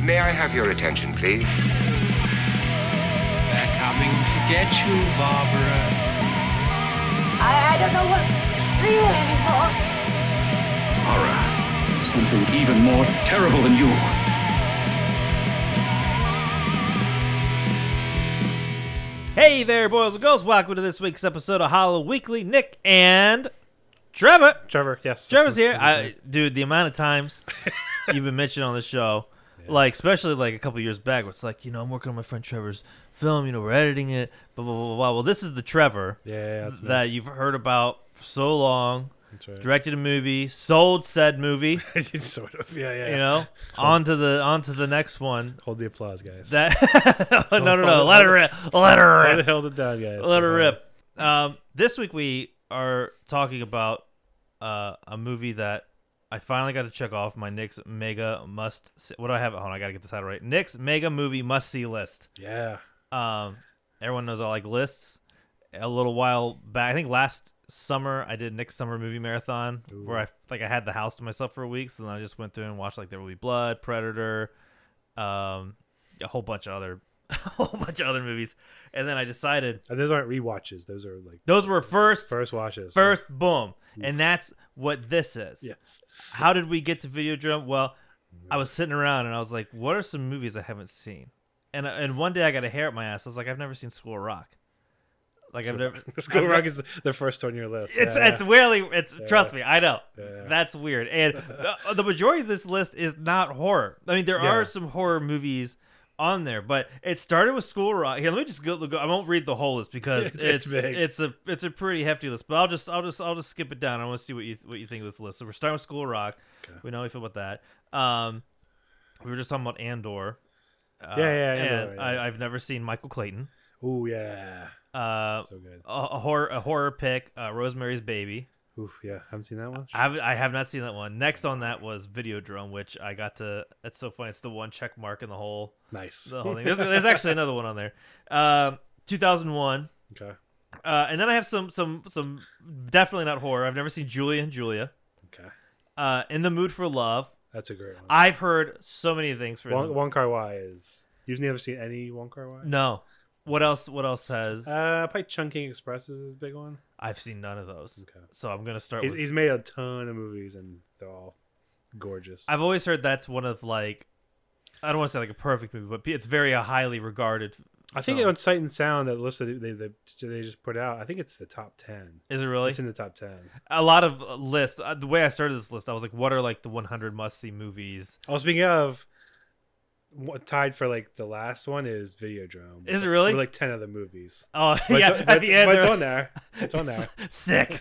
May I have your attention, please? They're coming to get you, Barbara. I don't know what to feel anymore. Horror. Something even more terrible than you. Hey there, boys and girls. Welcome to this week's episode of Hollow Weekly. Nick and Trevor. Yes. Trevor's here. Dude, the amount of times you've been mentioned on the show, like, especially like a couple years back, where it's like, I'm working on my friend Trevor's film, we're editing it, blah, blah, blah, blah. Well, this is the Trevor that you've heard about for so long. That's right. Directed a movie, sold said movie. Sort of, yeah. On to the next one. Hold the applause, guys. No. Let it rip. Hold it down, guys. Let it rip. This week we are talking about a movie that I finally got to check off my Nick's mega must. What do I have? Hold on, I gotta get this out right. Nick's mega movie must see list. Yeah. Everyone knows I like lists. A little while back, I think last summer, I did Nick's summer movie marathon. Ooh. Where I had the house to myself for weeks, and then I just went through and watched like There Will Be Blood, Predator, a whole bunch of other movies, and then I decided. And those aren't rewatches; those are like those were first watches. Boom, and that's what this is. Yes. How did we get to Videodrome? Well, I was sitting around and I was like, "What are some movies I haven't seen?" And one day I got a hair at my ass. I was like, "I've never seen School of Rock." Like I've never. School Rock is the first on your list. It's really trust me, I know. That's weird. And the majority of this list is not horror. I mean, there are some horror movies on there, but it started with School Rock. Here, let me just go. I won't read the whole list because it's big. It's a pretty hefty list. But I'll just skip it down. I want to see what you think of this list. So we're starting with School Rock. Okay. We know how we feel about that. We were just talking about Andor. Andor, and I've never seen Michael Clayton. Oh yeah. So good. A horror pick, Rosemary's Baby. Oof, yeah, haven't seen that one. I have not seen that one. Next on that was Videodrome, which I got to. It's so funny. It's the one check mark in the whole. Nice. The whole thing. There's actually another one on there. 2001. Okay. And then I have some definitely not horror. I've never seen Julia and Julia. Okay. In the Mood for Love. That's a great one. I've heard so many things for Wong Kar-wai is. You've never seen any Wong Kar-wai? No. What else has? Probably Chungking Express is his big one. I've seen none of those. Okay. So I'm gonna start. He's made a ton of movies and they're all gorgeous. I've always heard that's one of like, I don't want to say like a perfect movie, but it's very highly regarded. I think on Sight and Sound, that list that they just put out, I think it's the top 10. Is it really? It's in the top 10. A lot of lists. The way I started this list, I was like, what are like the 100 must-see movies? Oh, speaking of, tied for like the last one is Videodrome. Is it really? With like 10 other movies. Oh, but yeah. At the end, but it's on there. It's on there. Sick.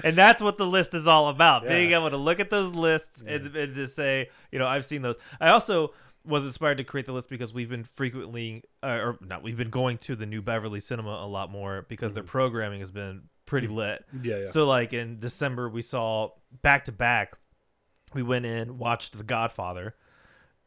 And that's what the list is all about. Being able to look at those lists and to say, I've seen those. I also was inspired to create the list because we've been we've been going to the new Beverly Cinema a lot more because their programming has been pretty lit. Yeah. So like in December, we saw back to back. We went in, watched The Godfather.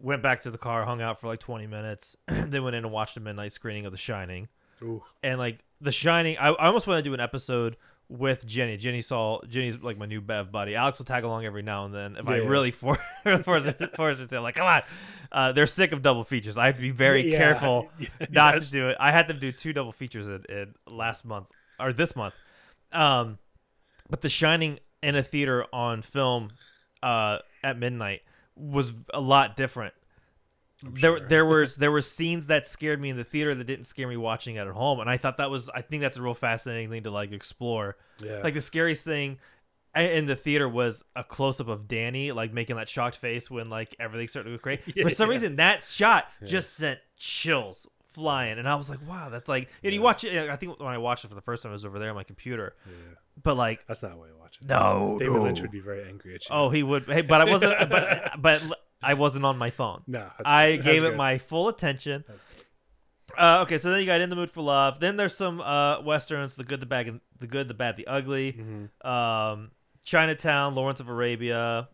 Went back to the car, hung out for like 20 minutes, then went in and watched a midnight screening of The Shining. Ooh. And like The Shining, I almost want to do an episode with Jenny. Jenny's like my new Bev buddy. Alex will tag along every now and then if I really force her to. I'm like, come on. They're sick of double features. I have to be very careful not to do it. I had them do 2 double features in last month or this month. But The Shining in a theater on film at midnight was a lot different. There were scenes that scared me in the theater that didn't scare me watching it at home, and I think that's a real fascinating thing to like explore. Yeah. Like the scariest thing in the theater was a close up of Danny like making that shocked face when like everything started to go crazy. For some reason, that shot just sent chills flying, and I was like, wow, that's like. And you watch it. I think when I watched it for the first time, it was over there on my computer. Yeah. But like, that's not the way to watch it. No, David Lynch would be very angry at you. Oh, he would. Hey, but I wasn't. but I wasn't on my phone. No, I gave it my full attention. Okay, so then you got In the Mood for Love. Then there's some westerns: The Good, the Bad, the Ugly. Mm-hmm. Chinatown, Lawrence of Arabia.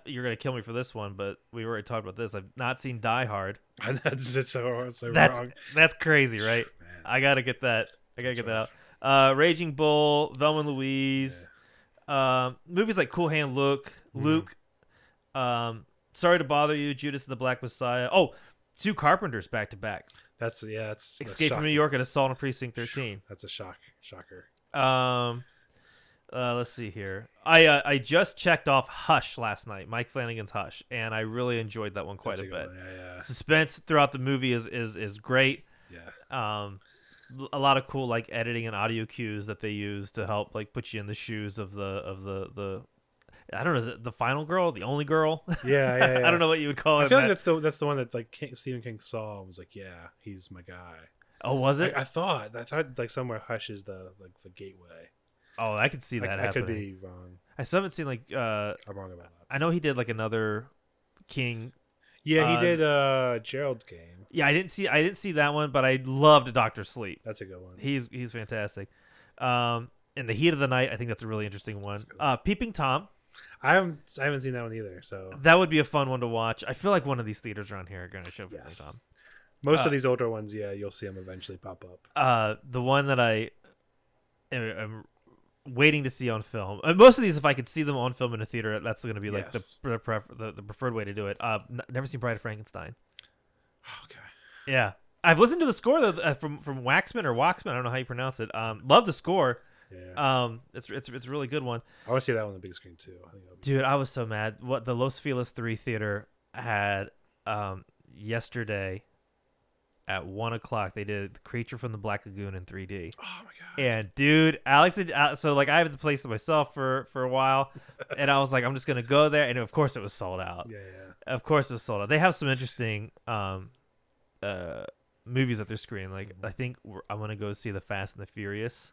You're gonna kill me for this one, but we already talked about this. I've not seen Die Hard. That's wrong. That's crazy, right? Man. I gotta get that. Get that out. Raging Bull, Velma and Louise. Movies like Cool Hand Luke. Sorry to Bother You, Judas and the Black Messiah. Oh, two Carpenters back to back. That's Escape from New York and Assault on Precinct 13. That's a shocker. Let's see here. I just checked off Hush last night, Mike Flanagan's Hush, and I really enjoyed that one quite a bit. Yeah. Suspense throughout the movie is great. Yeah. A lot of cool like editing and audio cues that they use to help like put you in the shoes of the I don't know, is it the final girl, the only girl? Yeah. I don't know what you would call it. I feel like that's the one that like Stephen King saw and was like, yeah, he's my guy. Oh, was it? I thought like somewhere Hush is the gateway. Oh, I could see that happening. I could be wrong. I still haven't seen like I'm wrong about that. I know he did like another King. Yeah, he did Gerald's Game. Yeah, I didn't see that one, but I loved Doctor Sleep. That's a good one. He's fantastic. In the Heat of the Night, I think that's a really interesting one. Peeping Tom. I haven't seen that one either, so that would be a fun one to watch. I feel like one of these theaters around here are going to show Peeping Tom. Most of these older ones, yeah, you'll see them eventually pop up. The one that I am waiting to see on film. Most of these, if I could see them on film in a theater, that's going to be like the preferred way to do it. Never seen Bride of Frankenstein. Okay. Yeah, I've listened to the score though from Waxman or Waxman. I don't know how you pronounce it. Love the score. Yeah. It's a really good one. I want to see that on the big screen too. Dude, I was so mad. What the Los Feliz 3 theater had yesterday at 1:00, they did The Creature from the Black Lagoon in 3D. Oh my god! And dude, Alex, so like I have the place to myself for a while, and I was like, I'm just gonna go there, and of course it was sold out. Yeah. Of course it was sold out. They have some interesting movies that they're screening. Like I think I'm gonna go see The Fast and the Furious.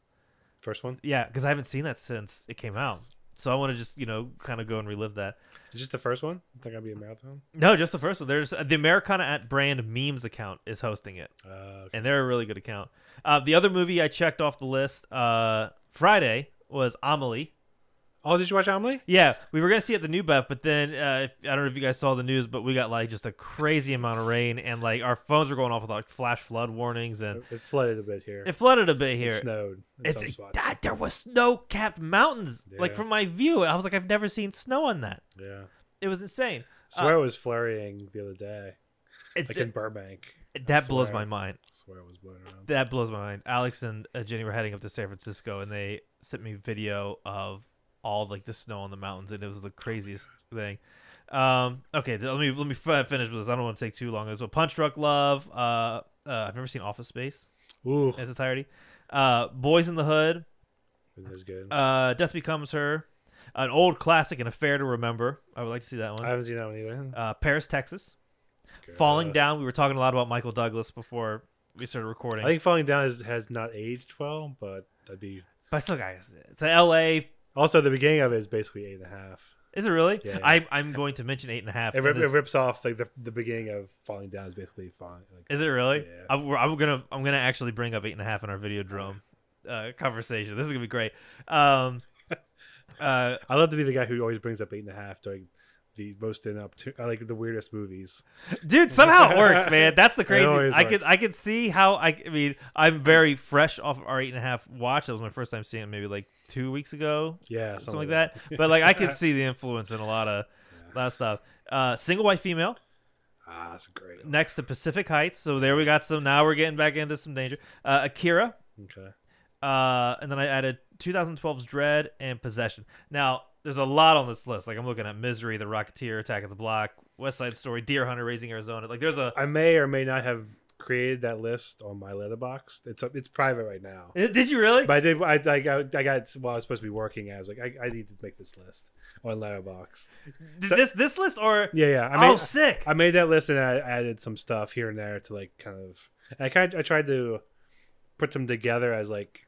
First one? Yeah, because I haven't seen that since it came out. So I want to just, kind of go and relive that. Just the first one? I think I'd be a marathon. No, just the first one. There's the Americana at Brand memes account is hosting it, okay. and they're a really good account. The other movie I checked off the list Friday was Amelie. Oh, did you watch Amelie? Yeah, we were gonna see it at the New Bev, but then I don't know if you guys saw the news, but we got like just a crazy amount of rain, and like our phones were going off with like flash flood warnings, and it flooded a bit here. It flooded a bit here. It snowed. In some spots. There was snow-capped mountains. Yeah. Like from my view, I was like, I've never seen snow on that. Yeah, it was insane. I swear it was flurrying the other day. It's like in Burbank. That blows my mind. I swear it was blowing around. That blows my mind. Alex and Jenny were heading up to San Francisco, and they sent me video of all like the snow on the mountains, and it was the craziest thing. Okay, let me finish with this. I don't want to take too long. There's a Punch Drunk Love. I've never seen Office Space in its entirety. Boys in the Hood. It was good. Death Becomes Her. An old classic and a fair to remember. I would like to see that one. I haven't seen that one either. Paris, Texas. Falling Down. We were talking a lot about Michael Douglas before we started recording. I think Falling Down has not aged well, but that'd be. But still, guys, it's a L.A. Also, the beginning of it is basically 8.5. Is it really? Yeah. I'm going to mention 8.5. It rips off like the beginning of Falling Down is basically fine. Like, is it really? Yeah. I'm gonna actually bring up 8.5 in our Videodrome conversation. This is gonna be great. I love to be the guy who always brings up 8.5 during the most up to like the weirdest movies. Dude, somehow it works, man. That's the crazy. I could see how I mean I'm very fresh off of our 8.5 watch. That was my first time seeing it maybe like 2 weeks ago. Yeah, something like that. But like I could see the influence in a lot of stuff. Single White Female. That's great. Next to Pacific Heights. So there we got some. Now we're getting back into some danger. Akira. Okay. And then I added 2012's Dread and Possession. Now, there's a lot on this list. Like I'm looking at Misery, The Rocketeer, Attack of the Block, West Side Story, Deer Hunter, Raising Arizona. Like there's a. I may or may not have created that list on my Letterboxd. It's private right now. Did you really? But I got while I was supposed to be working. I was like I need to make this list on Letterboxd. This list or yeah. Sick. I made that list and I added some stuff here and there to like kind of. I tried to put them together as like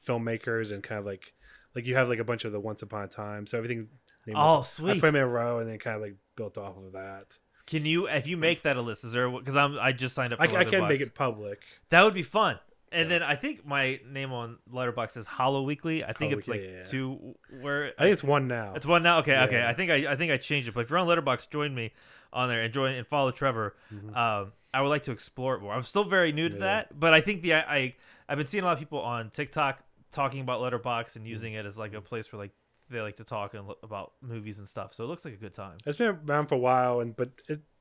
filmmakers and kind of like you have like a bunch of the Once Upon a Time, so everything. Sweet. I put them in a row and then kind of like built off of that. Can you, if you make that a list, is there? Because I just signed up. For I can make it public. That would be fun. And then I think my name on Letterboxd is Hollow Weekly. I think it's like two. Where I think it's one now. It's one now. Okay, yeah. Okay. I think I changed it. But if you're on Letterboxd, join me on there and join and follow Trevor. Mm-hmm. I would like to explore it more. I'm still very new to that, but I think I've been seeing a lot of people on TikTok talking about Letterboxd and using it as like a place for like they like to talk about movies and stuff. So it looks like a good time. It's been around for a while, but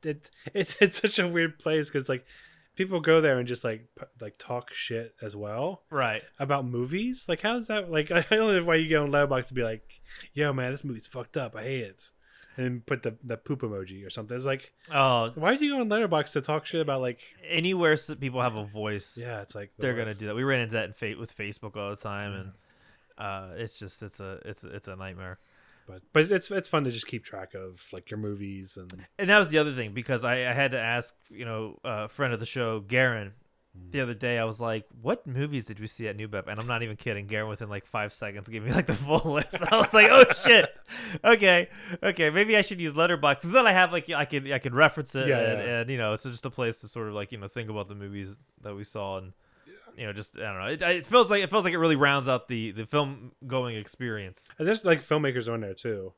it's such a weird place because like people go there and just like talk shit as well, Right? about movies. Like, how's that? Like, I don't know why you go on Letterboxd to be like, "Yo, man, this movie's fucked up. I hate it," and put the poop emoji or something. It's like, Oh, why do you go on Letterboxd to talk shit about like? anywhere people have a voice, Yeah, it's like they're gonna do that. We ran into that with Facebook all the time, and it's a nightmare. But it's fun to just keep track of like your movies And that was the other thing, because I had to ask, a friend of the show, Garen, the other day. I was like, what movies did we see at New Bep? And I'm not even kidding. Garen, within like 5 seconds, gave me like the full list. I was like, oh shit. Okay. Maybe I should use Letterboxd. So then I have like, I could reference it. And it's just a place to sort of like, think about the movies that we saw. And, just, I don't know. It feels like it really rounds out the film going experience. And there's like filmmakers on there too,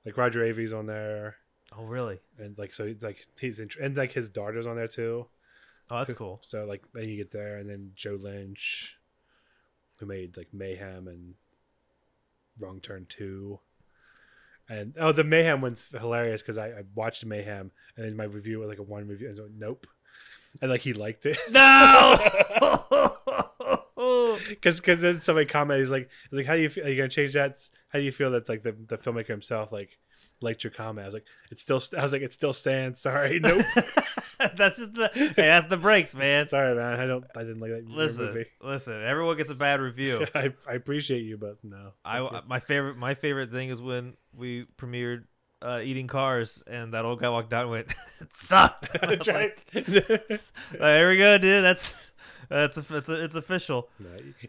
like Roger Avery's on there. Oh, really? And like, so like and like his daughter's on there too. Oh, that's cool. So like then you get there, and then Joe Lynch, who made like Mayhem and Wrong Turn 2. And the Mayhem one's hilarious because I watched Mayhem, and then my review was like a one review, and so nope, and like he liked it. No. Because then somebody commented, he's like, how do you feel? Are you gonna change that? How do you feel that like the filmmaker himself like liked your comment? I was like, it still stands. Sorry, nope. That's just that's the breaks, man. Sorry, man. I didn't like that movie. Listen. Everyone gets a bad review. I appreciate you, but no. My favorite thing is when we premiered Eating Cars, and that old guy walked down and went, "It sucked." That's right. There we go, dude. It's official.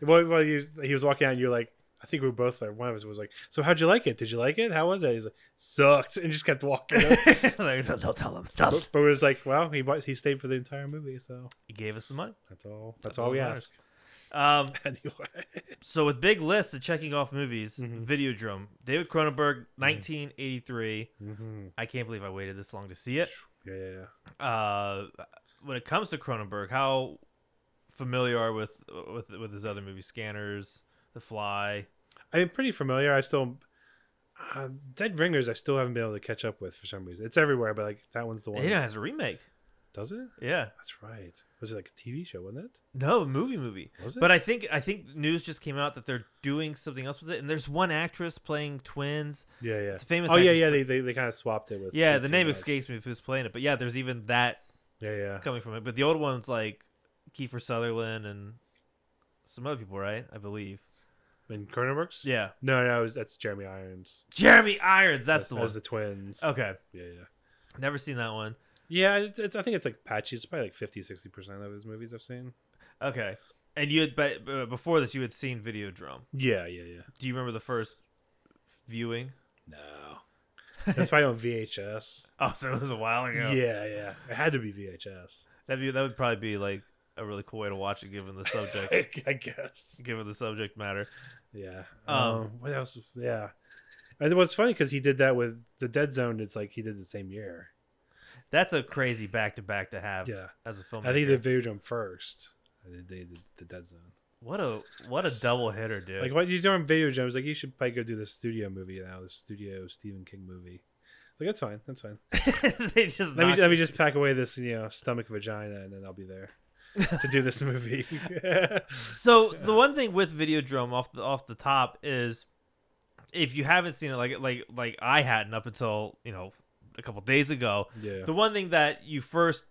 Well, he was walking out, and you're like, I think we were both like, one of us was like, "So how'd you like it? Did you like it? How was it?" He's like, "Sucked," and just kept walking. Don't tell him. But it was like, well, he stayed for the entire movie, so He gave us the money. That's all we ask. Anyway, so with big lists of checking off movies, Videodrome, David Cronenberg, 1983. I can't believe I waited this long to see it. Yeah. When it comes to Cronenberg, how familiar are with his other movies, Scanners, The Fly? I'm pretty familiar. I still Dead Ringers I still haven't been able to catch up with for some reason. It's everywhere, but like that one's the one. It has a remake. Does it? Yeah. That's right. Was it like a TV show, wasn't it? No, a movie. Was it? But I think news just came out that they're doing something else with it, and there's one actress playing twins. Yeah. It's a famous Oh, actress, yeah. They kind of swapped it with. Yeah, the name escapes me of who's playing it, but yeah, there's even that. Yeah. Coming from it, but the old one's like Kiefer Sutherland and some other people, right? I believe. In Cronenberg's? Yeah. No, that's Jeremy Irons. Jeremy Irons, that's the one. As the twins. Okay. Yeah. Never seen that one. Yeah, it's I think it's like patchy. It's probably like 50-60% of his movies I've seen. Okay. And you had, but before this, you had seen Videodrome. Yeah. Do you remember the first viewing? No. That's probably on VHS. Oh, so it was a while ago. Yeah. It had to be VHS. That would probably be like a really cool way to watch it, given the subject. I guess. Given the subject matter. Yeah. What else? Yeah. And it was funny because he did that with The Dead Zone. It's like he did the same year. That's a crazy back-to-back to have. Yeah. As a filmmaker. I think they did Videodrome first. And then they did The Dead Zone. What a double hitter, dude. Like, what you doing Videodrome? Like, you should probably go do the studio movie now. The studio Stephen King movie. Like, that's fine. They just let me just pack away this stomach vagina, and then I'll be there to do this movie. So the one thing with Videodrome off the top is, if you haven't seen it, like I hadn't up until a couple days ago. Yeah. The one thing that you first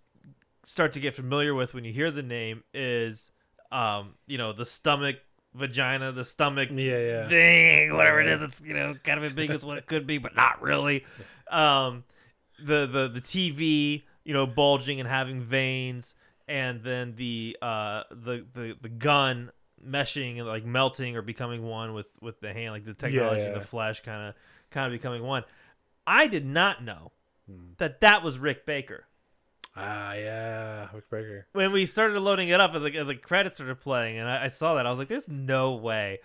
start to get familiar with when you hear the name is, the stomach vagina, the stomach thing, whatever it is. It's kind of as big as what it could be, but not really. The TV, bulging and having veins, and then the gun meshing and like melting or becoming one with the hand, like the technology and the flesh kind of becoming one. I did not know that was Rick Baker. Ah, yeah, Rick Baker. When we started loading it up and the credits started playing, and I saw that, I was like, "There's no way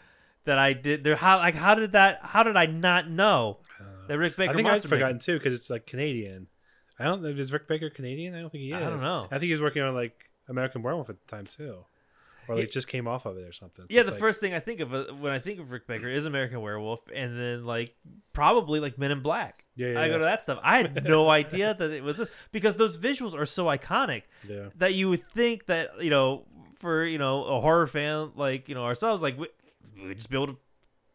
that I did there." How did I not know that Rick Baker? I think I've forgotten too because it's like Canadian. I don't know. Is Rick Baker Canadian? I don't think he is. I don't know. I think he was working on like American Werewolf at the time too. or like just came off of it or something. So Yeah, it's the like, first thing I think of when I think of Rick Baker is American Werewolf, and then like probably like Men in Black. Yeah, I go to that stuff. I had no idea that it was this because those visuals are so iconic that you would think that for a horror fan like ourselves, like we would just be able to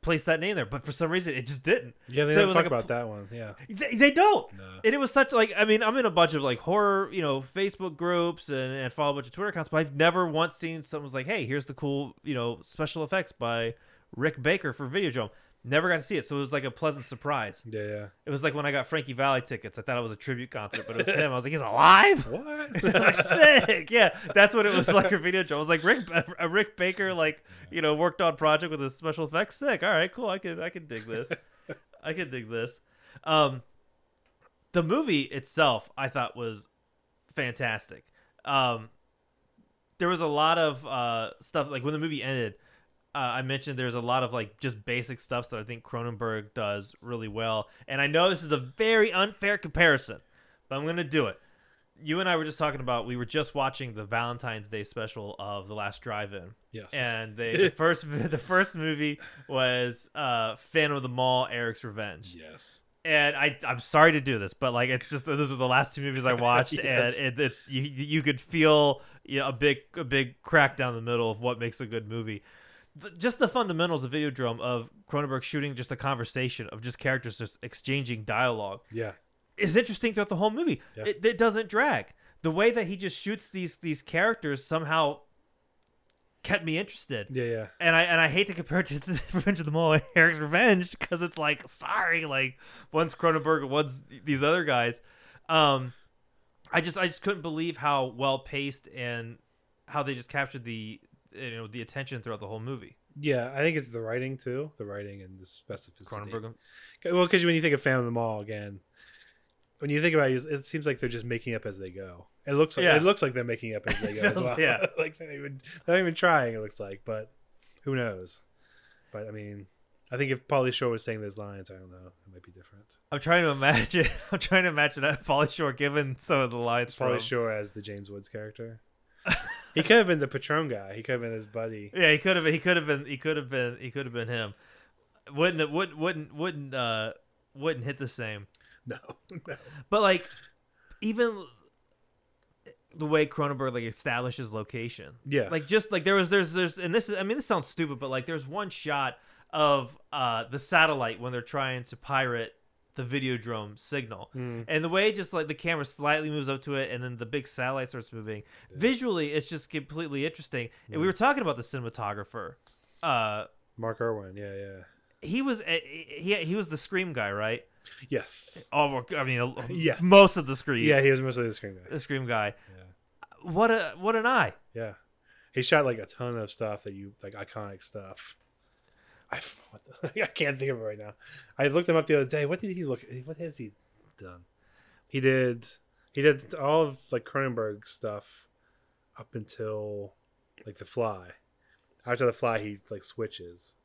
place that name there, but for some reason it just didn't. Yeah, they so don't talk about that one. Yeah, they don't. No. And it was such like I'm in a bunch of like horror Facebook groups and follow a bunch of Twitter accounts, but I've never once seen someone's like, hey, here's the cool special effects by Rick Baker for Videodrome. Never got to see it, so it was like a pleasant surprise. Yeah. It was like when I got Frankie Valli tickets. I thought it was a tribute concert, but it was him. I was like, he's alive? What? I was like, sick. Yeah, that's what it was like for Videodrome. I was like, Rick Baker, like, worked on project with a special effects. Sick. All right, cool. I can dig this. I can dig this. The movie itself, I thought, was fantastic. There was a lot of stuff, like when the movie ended, I mentioned there's a lot of like just basic stuff that I think Cronenberg does really well. And I know this is a very unfair comparison, but I'm going to do it. You and I were just talking about, we were just watching the Valentine's Day special of The Last Drive-In. Yes. And the first movie was Phantom of the Mall, Eric's Revenge. Yes. And I'm sorry to do this, but like it's just those are the last two movies I watched, Yes. and you could feel a big crack down the middle of what makes a good movie. Just the fundamentals of Videodrome of Cronenberg shooting just a conversation of just characters just exchanging dialogue. Yeah. Is interesting throughout the whole movie. Yeah. It doesn't drag. The way that he just shoots these characters somehow kept me interested. Yeah. And I hate to compare it to the Revenge of the Mall, Eric's Revenge, because it's like, sorry, like one's Cronenberg, one's these other guys. I just couldn't believe how well paced and how they just captured the attention throughout the whole movie. Yeah, I think it's the writing too, the writing and the specificity. Cronenberg. Well, because when you think of Phantom of the Mall again, when you think about it seems like they're just making up as they go. It looks like they're making up as they go as well. Yeah, like they're not even trying. It looks like, but who knows? But I mean, I think if Pauly Shore was saying those lines, I don't know, it might be different. I'm trying to imagine Pauly Shore given some of the lines. Pauly Shore as the James Woods character. He could have been the Patron guy. He could have been his buddy. Yeah, he could have been him. Wouldn't hit the same. No. But like, even the way Cronenberg like establishes location. Yeah. Like just like there's and this is, I mean, this sounds stupid, but like there's one shot of the satellite when they're trying to pirate the Videodrome signal, and the way just like the camera slightly moves up to it and then the big satellite starts moving, visually it's just completely interesting. And we were talking about the cinematographer, Mark Irwin. Yeah. he was the Scream guy, right? Yes. Oh, I mean, yes. Most of the Scream. Yeah, he was mostly the Scream guy. The Scream guy. Yeah. What an eye. Yeah. He shot like a ton of stuff that like iconic stuff. I can't think of it right now. I looked him up the other day. What has he done? He did all of like Cronenberg stuff up until like The Fly. After The Fly, he like switches,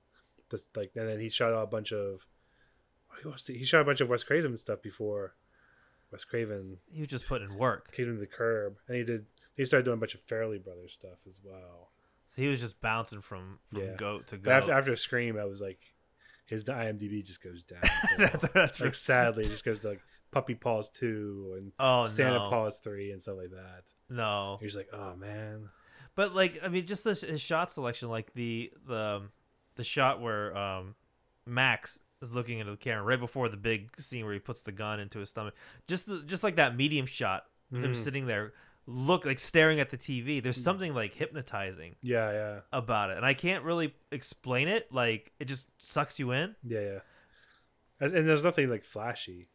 just like, and then he shot a bunch of. He shot a bunch of Wes Craven stuff before. Wes Craven. He was just putting in work. Came to the curb, and he started doing a bunch of Farrelly Brothers stuff as well. So he was just bouncing from goat to goat. But after Scream, I was like, his IMDb just goes down. that's like sadly, it just goes to like Puppy Paws 2 and Santa Paws 3 and stuff like that. No, you're just like, oh man. But like, I mean, just his shot selection, like the shot where Max is looking into the camera right before the big scene where he puts the gun into his stomach. Just like that medium shot of him sitting there, staring at the TV. There's something like hypnotizing. Yeah. About it, and I can't really explain it. Like it just sucks you in. Yeah. And there's nothing like flashy.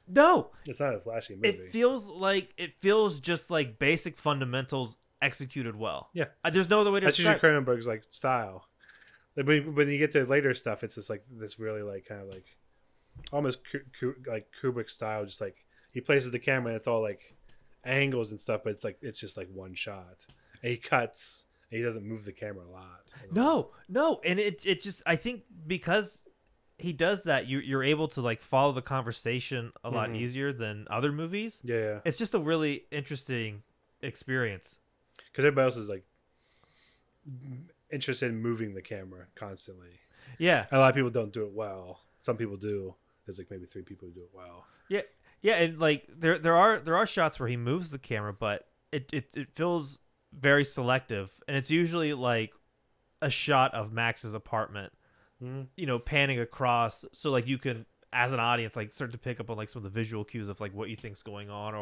No, it's not a flashy movie. It feels just like basic fundamentals executed well. Yeah, there's no other way to. That's usually Cronenberg's like style. Like when you get to later stuff, it's just like this really like kind of like almost like Kubrick style. Just like he places the camera and it's all like angles and stuff, but it's just like one shot. And he cuts and he doesn't move the camera a lot. No, and it just, I think because he does that, you're able to like follow the conversation a lot easier than other movies. Yeah. It's just a really interesting experience. Because everybody else is like interested in moving the camera constantly. Yeah. A lot of people don't do it well. Some people do. There's like maybe 3 people who do it well. Yeah. Yeah, and like there are shots where he moves the camera, but it feels very selective, and it's usually like a shot of Max's apartment, you know, panning across, so like you can, as an audience, like start to pick up on like some of the visual cues of like what you think's going on,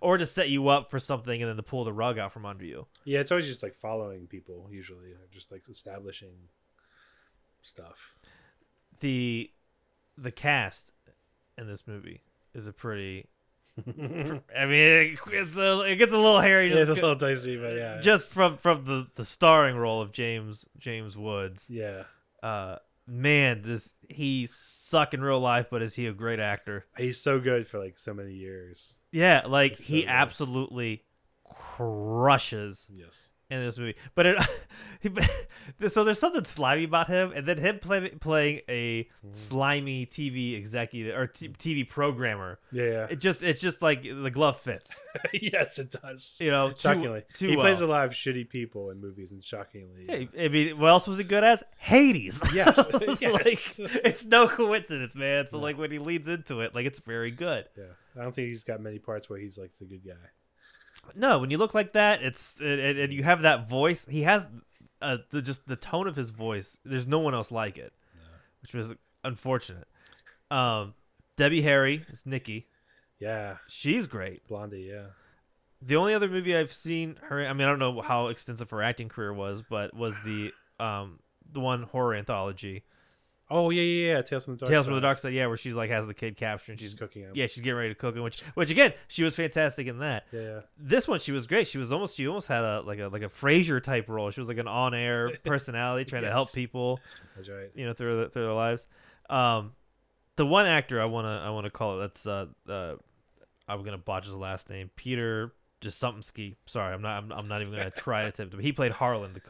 or to set you up for something and then to pull the rug out from under you. Yeah, it's always just like following people usually, just like establishing stuff. The cast in this movie is a pretty. I mean, it gets a little hairy. It's a little dicey, but yeah. Just from the starring role of James Woods. Yeah. Man, he suck in real life, but is he a great actor? He's so good for like so many years. Yeah, like He's he so good. absolutely crushes Yes. in this movie. But so there's something slimy about him, and then him playing a slimy TV executive or TV programmer. Yeah. It's just like the glove fits. Yes, it does. You know, shockingly, too he well. plays a lot of shitty people in movies, and shockingly, Yeah, I mean, what else was he good as? Hades. Yes, It's yes. like, it's no coincidence, man. So like when he leads into it, like it's very good. Yeah, I don't think he's got many parts where he's like the good guy. No, when you look like that, and you have that voice. He has the tone of his voice. There's no one else like it, which was unfortunate. Debbie Harry is Nikki. Yeah, She's great. Blondie. Yeah, The only other movie I've seen her, I mean, I don't know how extensive her acting career was, but was the one horror anthology. Oh yeah. Tales from the Dark Tales Side. from the Dark Side, yeah, where she's like has the kid captured and She's cooking him. Yeah, she's getting ready to cook him, which again, she was fantastic in that. Yeah. This one, she was great. She almost had a Frasier type role. She was like an on-air personality trying to help people. That's right. You know, through their lives. The one actor I wanna call it, that's I'm gonna botch his last name, Peter just something ski. Sorry, I'm not even gonna try to attempt it. But he played Harlan, the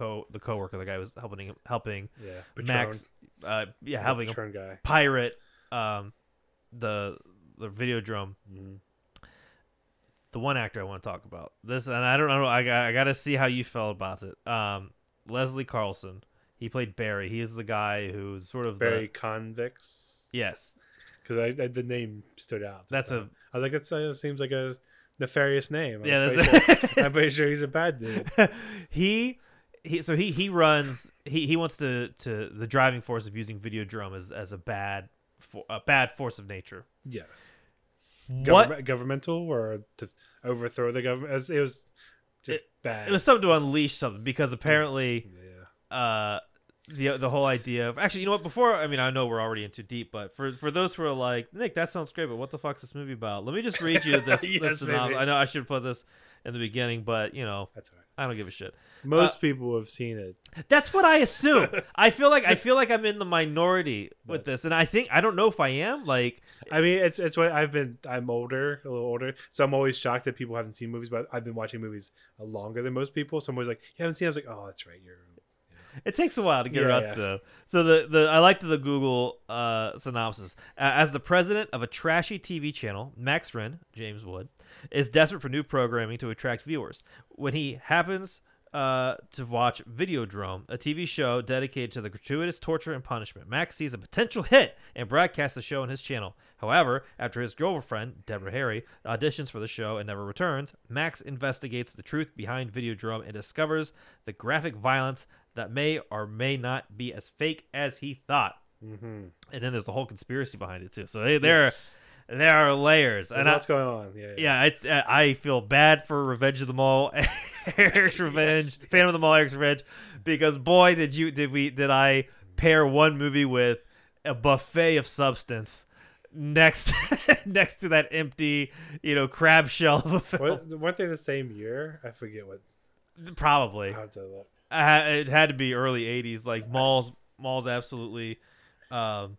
coworker, the guy who was helping Yeah, Max. Helping Patron a guy. pirate the Videodrome. Mm-hmm. The one actor I want to talk about this, and I don't know, I got to see how you felt about it. Leslie Carlson, he played Barry. He is the guy who's sort of Barry Convicts. Yes, because the name stood out. That's I was like, that seems like a nefarious name. Yeah, I'm pretty sure he's a bad dude. He runs. He wants to the driving force of using Videodrome as a bad force of nature. Yes. What Governmental or to overthrow the government? It was just bad. It was something to unleash something, because apparently, the whole idea of, actually, you know what? Before, I mean, I know we're already in too deep, but for those who are like, Nick, that sounds great, but what the fuck's this movie about? Let me just read you this. Yes, this synopsis. I know I should put this in the beginning, but you know, That's all right. I don't give a shit. Most people have seen it. That's what I assume. I feel like I'm in the minority with this, and I don't know if I am. Like, I mean, it's what I'm older, a little older, so I'm always shocked that people haven't seen movies. But I've been watching movies longer than most people. So I'm always like, you haven't seen it? I was like, oh, that's right, it takes a while to get Yeah, around yeah. to. So the I liked the Google synopsis. As the president of a trashy TV channel, Max Wren, James Wood, is desperate for new programming to attract viewers. When he happens to watch Videodrome, a TV show dedicated to the gratuitous torture and punishment, Max sees a potential hit and broadcasts the show on his channel. However, after his girlfriend, Deborah Harry, auditions for the show and never returns, Max investigates the truth behind Videodrome and discovers the graphic violence that may or may not be as fake as he thought. Mm-hmm. And then there's the whole conspiracy behind it too. So there are layers. There's lots going on. Yeah, it's I feel bad for Revenge of the Mall, Eric's Revenge, Phantom of the Mall, Eric's Revenge, because boy, did I pair one movie with a buffet of substance next to that empty, crab shell of a film. Weren't they the same year? I forget what. Probably. I have to look. It had to be early '80s. Like malls absolutely blown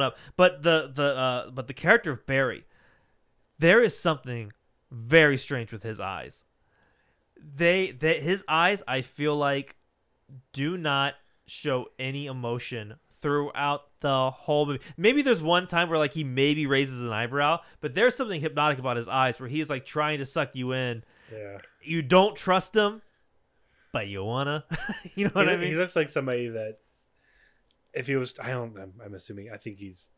up. But the character of Barry, there is something very strange with his eyes. His eyes, I feel like, do not show any emotion throughout the whole movie. Maybe there's one time where like he maybe raises an eyebrow, but there's something hypnotic about his eyes where he's like trying to suck you in. Yeah. You don't trust him, but you wanna, you know what I mean? He looks like somebody that if he was, I'm assuming, I think he's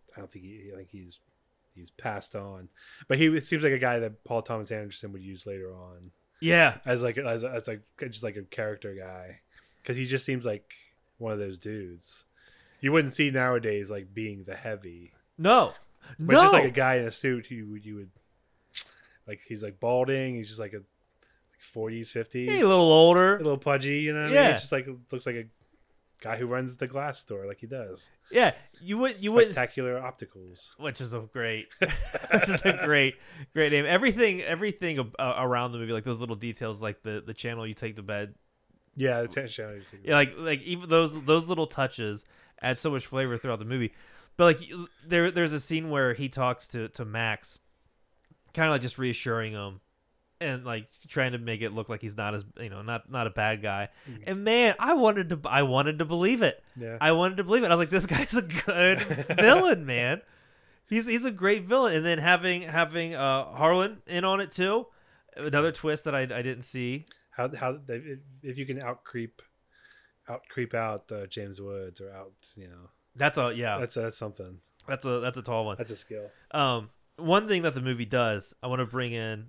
passed on, but it seems like a guy that Paul Thomas Anderson would use later on. Yeah, as just like a character guy, because he just seems like one of those dudes you wouldn't see nowadays, like being the heavy. No, but just like a guy in a suit who you would like. He's like balding. He's just like a 40s, 50s, a little older, a little pudgy. You know, what I mean? It's just like looks like a guy who runs the glass store, like he does. Yeah, you would Spectacular Opticals, which is a great name. Everything around the movie, like those little details, like the channel you take to bed. Yeah, the channel you take to bed. Yeah, like even those little touches add so much flavor throughout the movie. But like there's a scene where he talks to Max, kind of like just reassuring him. And like trying to make it look like he's not as not a bad guy, and man, I wanted to believe it. Yeah, I wanted to believe it. I was like, this guy's a good villain, man. He's a great villain. And then having Harlan in on it too, another twist that I didn't see. How if you can out creep out James Woods or out that's something. That's a tall one. That's a skill. One thing that the movie does, I want to bring in.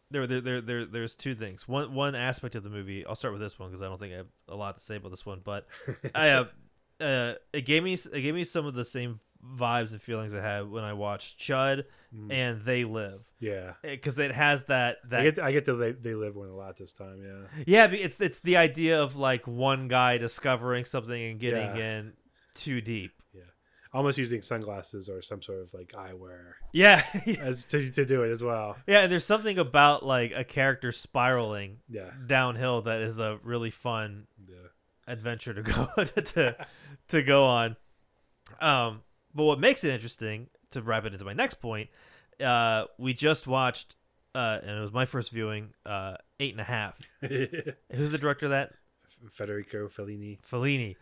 There's two things. One aspect of the movie. I'll start with this one because I don't think I have a lot to say about this one. But it gave me some of the same vibes and feelings I had when I watched Chud and They Live. Yeah, because it has that. I get the They Live one a lot this time. Yeah. Yeah, it's the idea of like one guy discovering something and getting in too deep. Yeah. Almost using sunglasses or some sort of like eyewear. Yeah. to do it as well. Yeah, and there's something about like a character spiraling downhill that is a really fun adventure to go to go on. But what makes it interesting, to wrap it into my next point, we just watched and it was my first viewing, 8.5. Who's the director of that? Federico Fellini.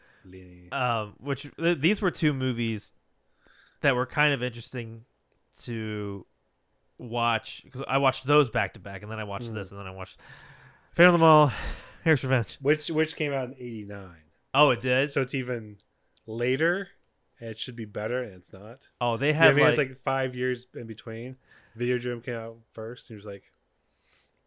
Which these were two movies that were kind of interesting to watch because I watched those back to back, and then I watched this, and then I watched Phantom of the Mall, Harris Revenge, which came out in '89. Oh, it did. So it's even later, and it should be better, and it's not. Oh, they have. It's like 5 years in between. Videodrome came out first. He was like,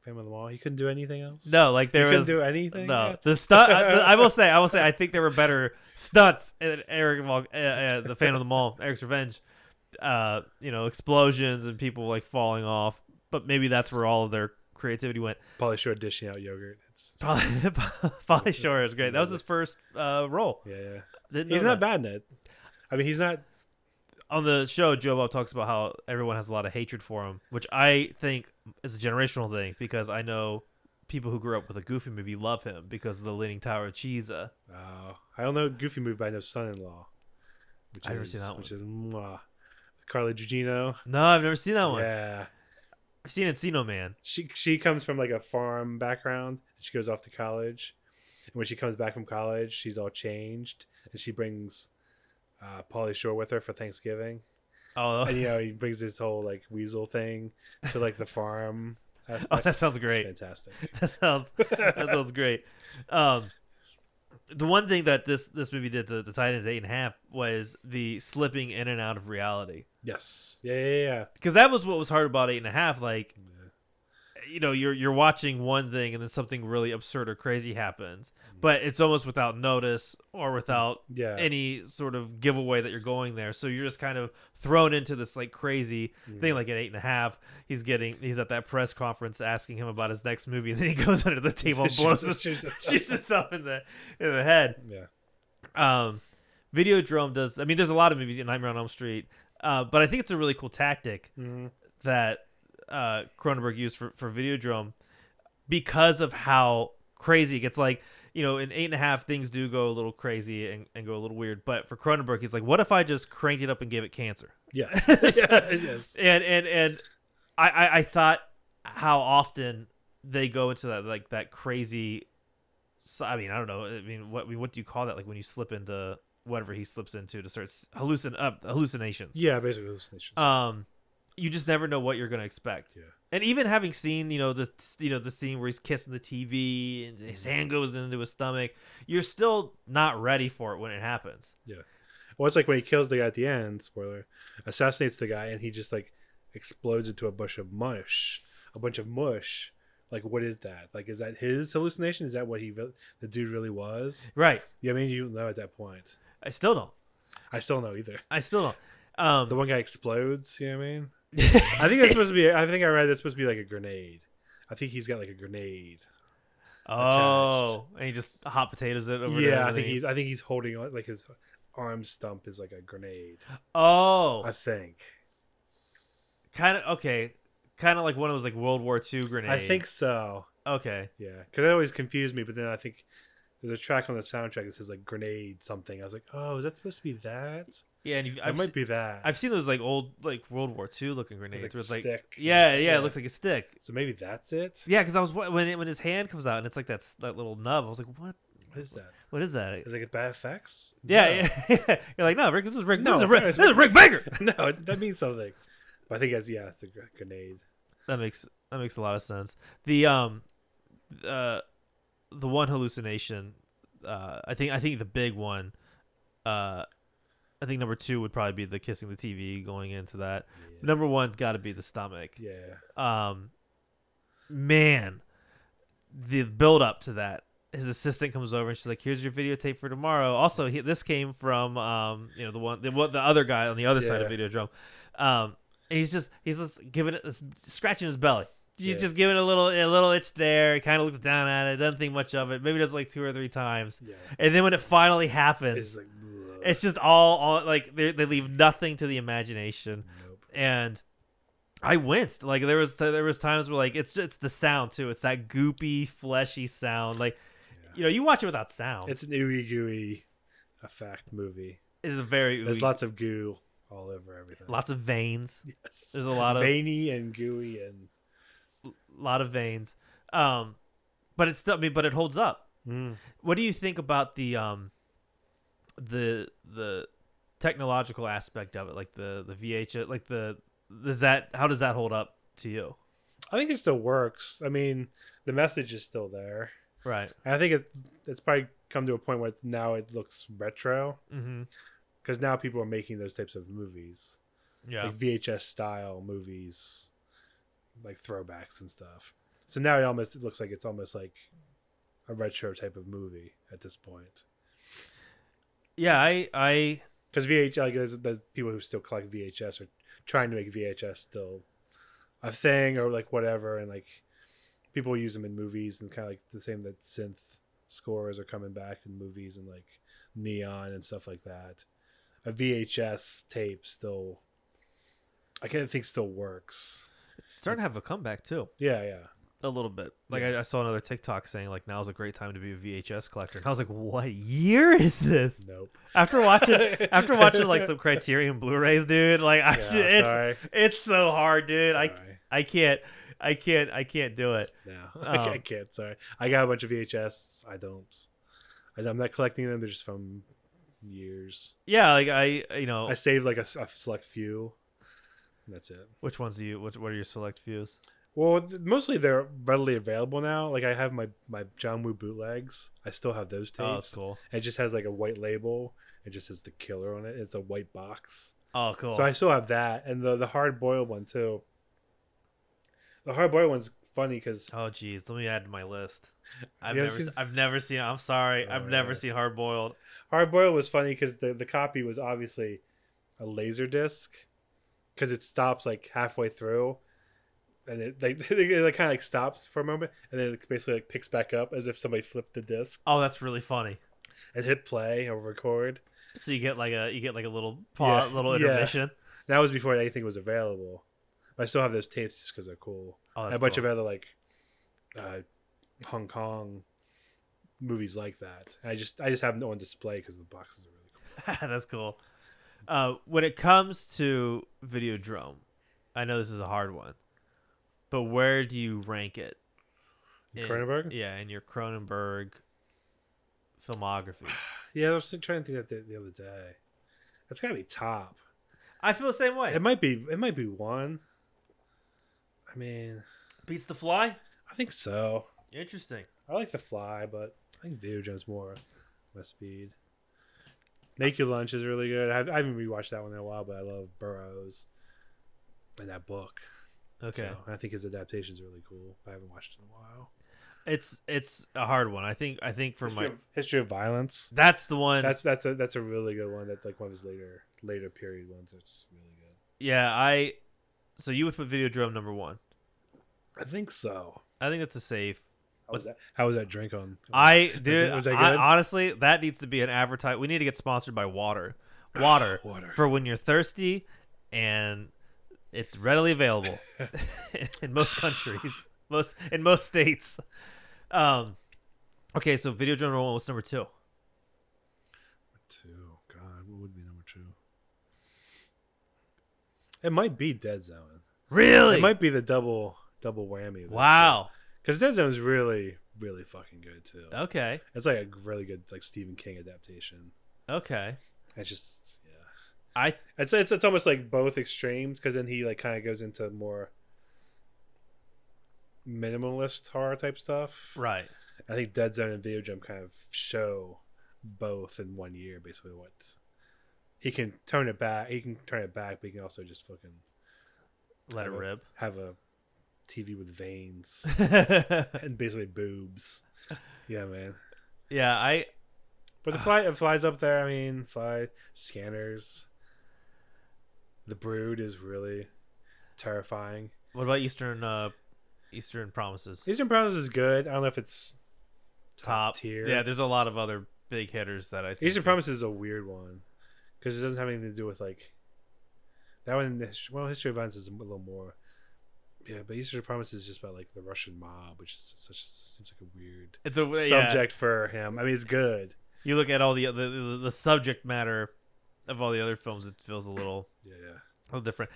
Phantom of the Mall. He couldn't do anything else. No, like there couldn't do anything. No, the stunt. I will say. I think there were better stunts in the Phantom of the Mall, Eric's Revenge. Explosions and people like falling off. But maybe that's where all of their creativity went. Pauly Shore dishing out yogurt. Pauly Shore is great. That was his first role. Yeah. He's not bad in it. I mean, he's not. On the show, Joe Bob talks about how everyone has a lot of hatred for him, which I think is a generational thing because I know people who grew up with a Goofy movie love him because of the Leaning Tower of Cheesa. Oh, I don't know Goofy movie, but I know Son-in-Law. I've never seen that one. Which is Carla Gugino. No, I've never seen that one. Yeah. I've seen Encino Man. She comes from like a farm background. And she goes off to college. And when she comes back from college, she's all changed. And she brings Pauly Shore with her for Thanksgiving. Oh, and he brings this whole like weasel thing to like the farm. That sounds great. Fantastic. that sounds great. The one thing that this movie did to tie it into 8.5 was the slipping in and out of reality. Yes. Yeah. Because that was what was hard about 8.5. Like, you're watching one thing and then something really absurd or crazy happens, but it's almost without notice or without any sort of giveaway that you're going there. So you're just kind of thrown into this like crazy thing. Like at 8.5, he's at that press conference asking him about his next movie, and then he goes under the table and shoots himself in the head. Yeah. Videodrome does. I mean, there's a lot of movies in Nightmare on Elm Street, but I think it's a really cool tactic that Cronenberg used for Videodrome because of how crazy it gets. Like, in 8.5, things do go a little crazy and go a little weird. But for Cronenberg, he's like, what if I just cranked it up and gave it cancer? Yes. Yes. And I thought how often they go into that, like that crazy. I mean, I don't know. I mean, what do you call that? Like when you slip into whatever he slips into to start hallucinations. Yeah, basically hallucinations. you just never know what you're gonna expect. Yeah. And even having seen, the scene where he's kissing the TV and his hand goes into his stomach, you're still not ready for it when it happens. Yeah. Well, it's like when he kills the guy at the end, spoiler, assassinates the guy, and he just like explodes into a bunch of mush. Like, what is that? Like, is that his hallucination? Is that what the dude really was? Right. Yeah, I mean, you know at that point. I still don't. I still know either. I still don't. The one guy explodes. You know what I mean? I think that's supposed to be. I think I read that's supposed to be like a grenade. I think he's got like a grenade. Oh, and he just hot potatoes it over. Yeah, I think he's holding on, like his arm stump is like a grenade. Oh, I think. Kind of like one of those like World War II grenades. I think so. Okay. Yeah, because that always confused me. But then I think there's a track on the soundtrack that says like grenade something. I was like, oh, is that supposed to be that? Yeah, and it might be that. I've seen those like old like World War II looking grenades. Like where it's stick. Yeah, it looks like a stick. So maybe that's it. Yeah, because I was when his hand comes out and it's like that little nub. I was like, what? What is that? What is that? Is it like bad effects? Yeah, no. Yeah. You're like, no, Rick. This is Rick. No, this is Rick Baker. No, that means something. But I think it's a grenade. That makes a lot of sense. The one hallucination, I think the big one, I think number 2 would probably be the kissing the TV going into that. Yeah. Number 1's got to be the stomach. Yeah. Man, the build up to that. His assistant comes over and she's like, "Here's your videotape for tomorrow." Also, this came from the other guy on the other side of Videodrome. And he's just giving it scratching his belly. He's just giving it a little itch there. He kind of looks down at it, doesn't think much of it. Maybe does like 2 or 3 times. Yeah. And then when it finally happens, it's like, it's just all like they leave nothing to the imagination. Nope. And I winced. Like there was times where like it's the sound too. It's that goopy, fleshy sound. Like you watch it without sound. It's an ooey gooey effect movie. It is a very ooey. There's lots of goo all over everything. Lots of veins. Yes. There's a lot of veiny and gooey and a lot of veins. But it's still but it holds up. What do you think about the technological aspect of it, like the VHS, like how does that hold up to you? I think it still works. I mean, the message is still there, right? And I think it's probably come to a point where now it looks retro, because now people are making those types of movies, like VHS style movies, like throwbacks and stuff. So now it looks like it's almost like a retro type of movie at this point. Yeah, I because VHS, like there's people who still collect VHS or trying to make VHS still a thing or like whatever, and like people use them in movies, and kind of like the same that synth scores are coming back in movies and like neon and stuff like that. A VHS tape still, I can't think still works. It's starting to have a comeback too. Yeah. A little bit. Like I saw another TikTok saying like now's a great time to be a VHS collector. And I was like, what year is this? Nope. After watching like some Criterion Blu-rays, dude, like it's so hard, dude. Sorry. I can't do it. No, I can't. Sorry. I got a bunch of VHS. I'm not collecting them. They're just from years. Yeah, like I saved like a select few. And that's it. Which ones what are your select fews? Well, mostly they're readily available now. Like I have my John Woo bootlegs. I still have those tapes. Oh, that's cool. It just has like a white label. It just says The Killer on it. It's a white box. Oh, cool. So I still have that, and the hard boiled one too. The hard boiled one's funny because geez, let me add to my list. I've I've never seen. I'm sorry, I've never seen hard boiled. Hard boiled was funny because the copy was obviously a laser disc, because it stops like halfway through. And it kind of like stops for a moment, and then it basically like picks back up as if somebody flipped the disc. Oh, that's really funny. And hit play or record. So you get like a little little intermission. That was before anything was available. But I still have those tapes just because they're cool. Oh, that's and a bunch of other like Hong Kong movies like that. And I just have no on display because the boxes are really cool. That's cool. When it comes to Videodrome, I know this is a hard one. But where do you rank it? Cronenberg? Yeah, in your Cronenberg filmography. Yeah, I was trying to think that the other day. That's got to be top. I feel the same way. It might be one. I mean, Beats The Fly? I think so. Interesting. I like The Fly, but I think Videodrome's more my speed. Naked Lunch is really good. I haven't rewatched that one in a while, but I love Burroughs and that book. Okay. So I think his adaptation is really cool. I haven't watched it in a while. It's a hard one. I think for History of Violence. that's the one. That's a really good one. That's like one of his later period ones. It's really good. Yeah, so you would put Videodrome number 1. I think so. I think that's a safe. How was that drink on? Dude, was that good? Honestly, that needs to be an advertise. We need to get sponsored by water for when you're thirsty, and it's readily available in most countries, in most states. Okay, so Videodrome number 1. What's number 2? 2. God, what would be number 2? It might be Dead Zone. Really? It might be the double whammy. Wow. Because Dead Zone is really, really fucking good too. Okay. It's like a really good like Stephen King adaptation. Okay. It's just yeah. It's almost like both extremes because then he like kind of goes into more minimalist horror type stuff. Right. I think Dead Zone and Videodrome kind of show both in one year basically what he can turn it back. He can turn it back, but he can also just fucking let it rip. Have a TV with veins and basically boobs. Yeah, man. Yeah, But it flies up there. I mean, Scanners. The Brood is really terrifying. What about Eastern Promises? Eastern Promises is good. I don't know if it's top tier. Yeah, there's a lot of other big hitters that I think. Eastern Promises is a weird one because it doesn't have anything to do with like that one. History of Violence is a little more. Yeah, but Eastern Promises is just about like the Russian mob, which is seems like a weird subject for him. I mean, it's good. You look at all the subject matter of all the other films, it feels a little a little different.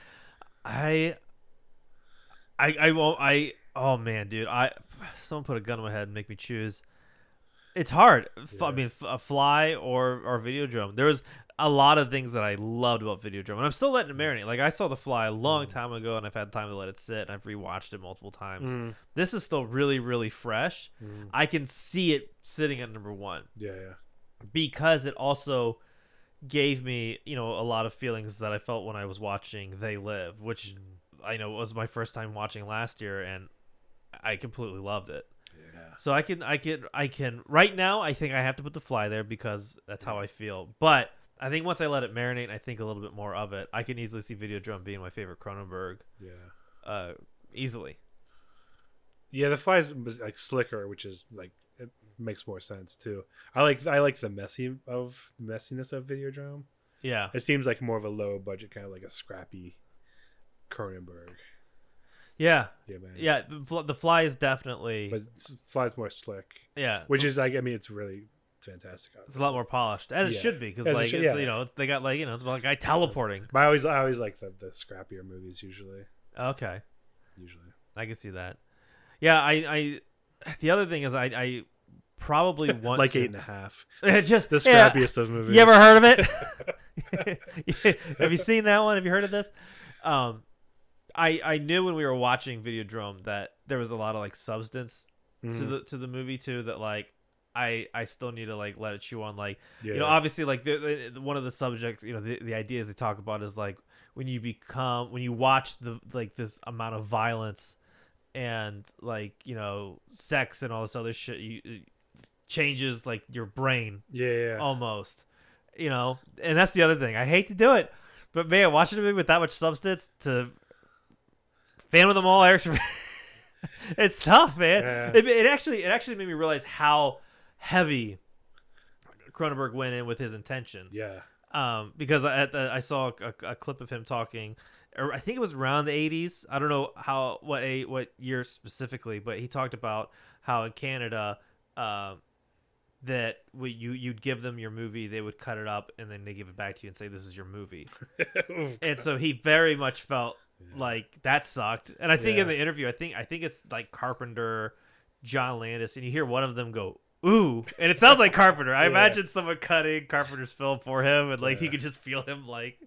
Oh man, dude, someone put a gun in my head and make me choose. It's hard. I mean, a Fly or Videodrome. There was a lot of things that I loved about Videodrome, and I'm still letting it marinate. Like I saw The Fly a long time ago, and I've had time to let it sit, and I've rewatched it multiple times. This is still really, really fresh. I can see it sitting at number 1. Yeah. Because it also gave me, a lot of feelings that I felt when I was watching They Live, which I know was my first time watching last year, and I completely loved it. Yeah. So I can right now I think I have to put The Fly there because that's how I feel. But I think once I let it marinate and I think a little bit more of it, I can easily see Videodrome being my favorite Cronenberg. Yeah. Easily. Yeah, The Fly is like slicker, which is like it makes more sense too. I like the messiness of Videodrome. Yeah. It seems like more of a low budget, kind of like a scrappy Cronenberg. Yeah. Yeah, man. Yeah, the Fly is definitely. But Fly's more slick. Yeah. Which is like, I mean, it's really fantastic. Obviously. It's a lot more polished, as it should be, because like they got like it's about a guy teleporting. But I always like the scrappier movies usually. Okay. Usually. I can see that. Yeah, I the other thing is I probably want like to, 8.5. It's just the scrappiest of movies. You ever heard of it? Have you seen that one? Have you heard of this? I knew when we were watching Videodrome that there was a lot of like substance to the movie too, that like I still need to like let it chew on, like obviously like one of the subjects, the ideas they talk about is like when you watch the like this amount of violence and like sex and all this other shit, it changes like your brain almost, and that's the other thing. I hate to do it, but man, watching a movie with that much substance to fan with them all, it's tough, man. It actually made me realize how heavy Cronenberg went in with his intentions. Yeah. Because I saw a clip of him talking, or I think it was around the 80s. I don't know what year specifically, but he talked about how in Canada, that you'd give them your movie, they would cut it up, and then they give it back to you and say, "This is your movie." And so he very much felt like that sucked. And I think in the interview, I think it's like Carpenter, John Landis, and you hear one of them go, ooh, and it sounds like Carpenter. I Yeah. imagine someone cutting Carpenter's film for him, and like he Yeah. could just feel him like,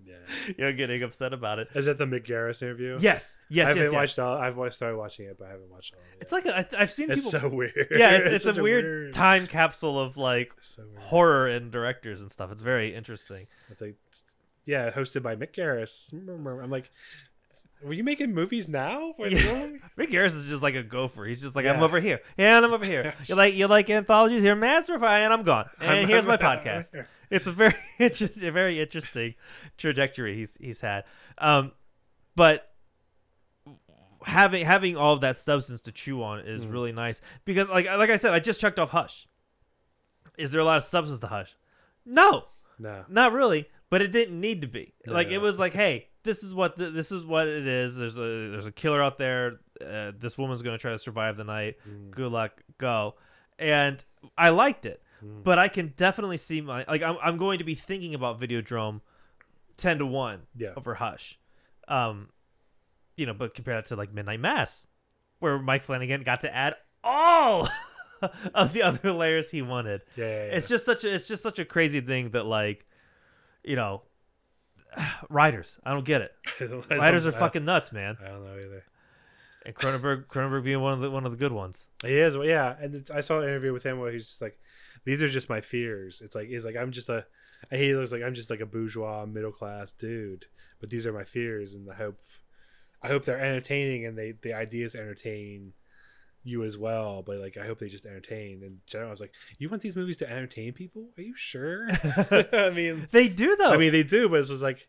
Yeah. getting upset about it. Is that the Mick Garris interview? Yes. I haven't Yes. watched all. Started watching it, but I haven't watched all. Of it. It's like I've seen It's people. so weird. Yeah, it's a such weird time capsule of like So weird. horror and directors and stuff. It's very interesting. It's like, yeah, hosted by Mick Garris. I'm like, were you making movies now? Yeah. Mick Garris is just like a gopher. He's just like, I'm Yeah. over here, and I'm over here. You like anthologies? You're masterify, and I'm gone. And here's my podcast. It's a very a very interesting trajectory he's had. But having all of that substance to chew on is really nice because like I said, I just checked off Hush. Is there a lot of substance to Hush? No, not really. But it didn't need to be. Like it was like, hey, this is what it is. There's a killer out there. This woman's gonna try to survive the night. Good luck, go. And I liked it, but I can definitely see I'm going to be thinking about Videodrome 10-1 over Hush. But compare that to like Midnight Mass, where Mike Flanagan got to add all of the other layers he wanted. Yeah. It's just such a crazy thing that like. Writers, I don't get it. Writers are fucking nuts, man. I don't know either. And Cronenberg being one of the good ones. He is, yeah. And I saw an interview with him where he's just like, "These are just my fears." He's like, he looks like I'm just like a bourgeois middle class dude, but these are my fears, and I hope they're entertaining, and the ideas entertain you as well, but like I hope they just entertain. And I was like, you want these movies to entertain people? Are you sure? I mean, they do though. I mean, they do, but it's just like.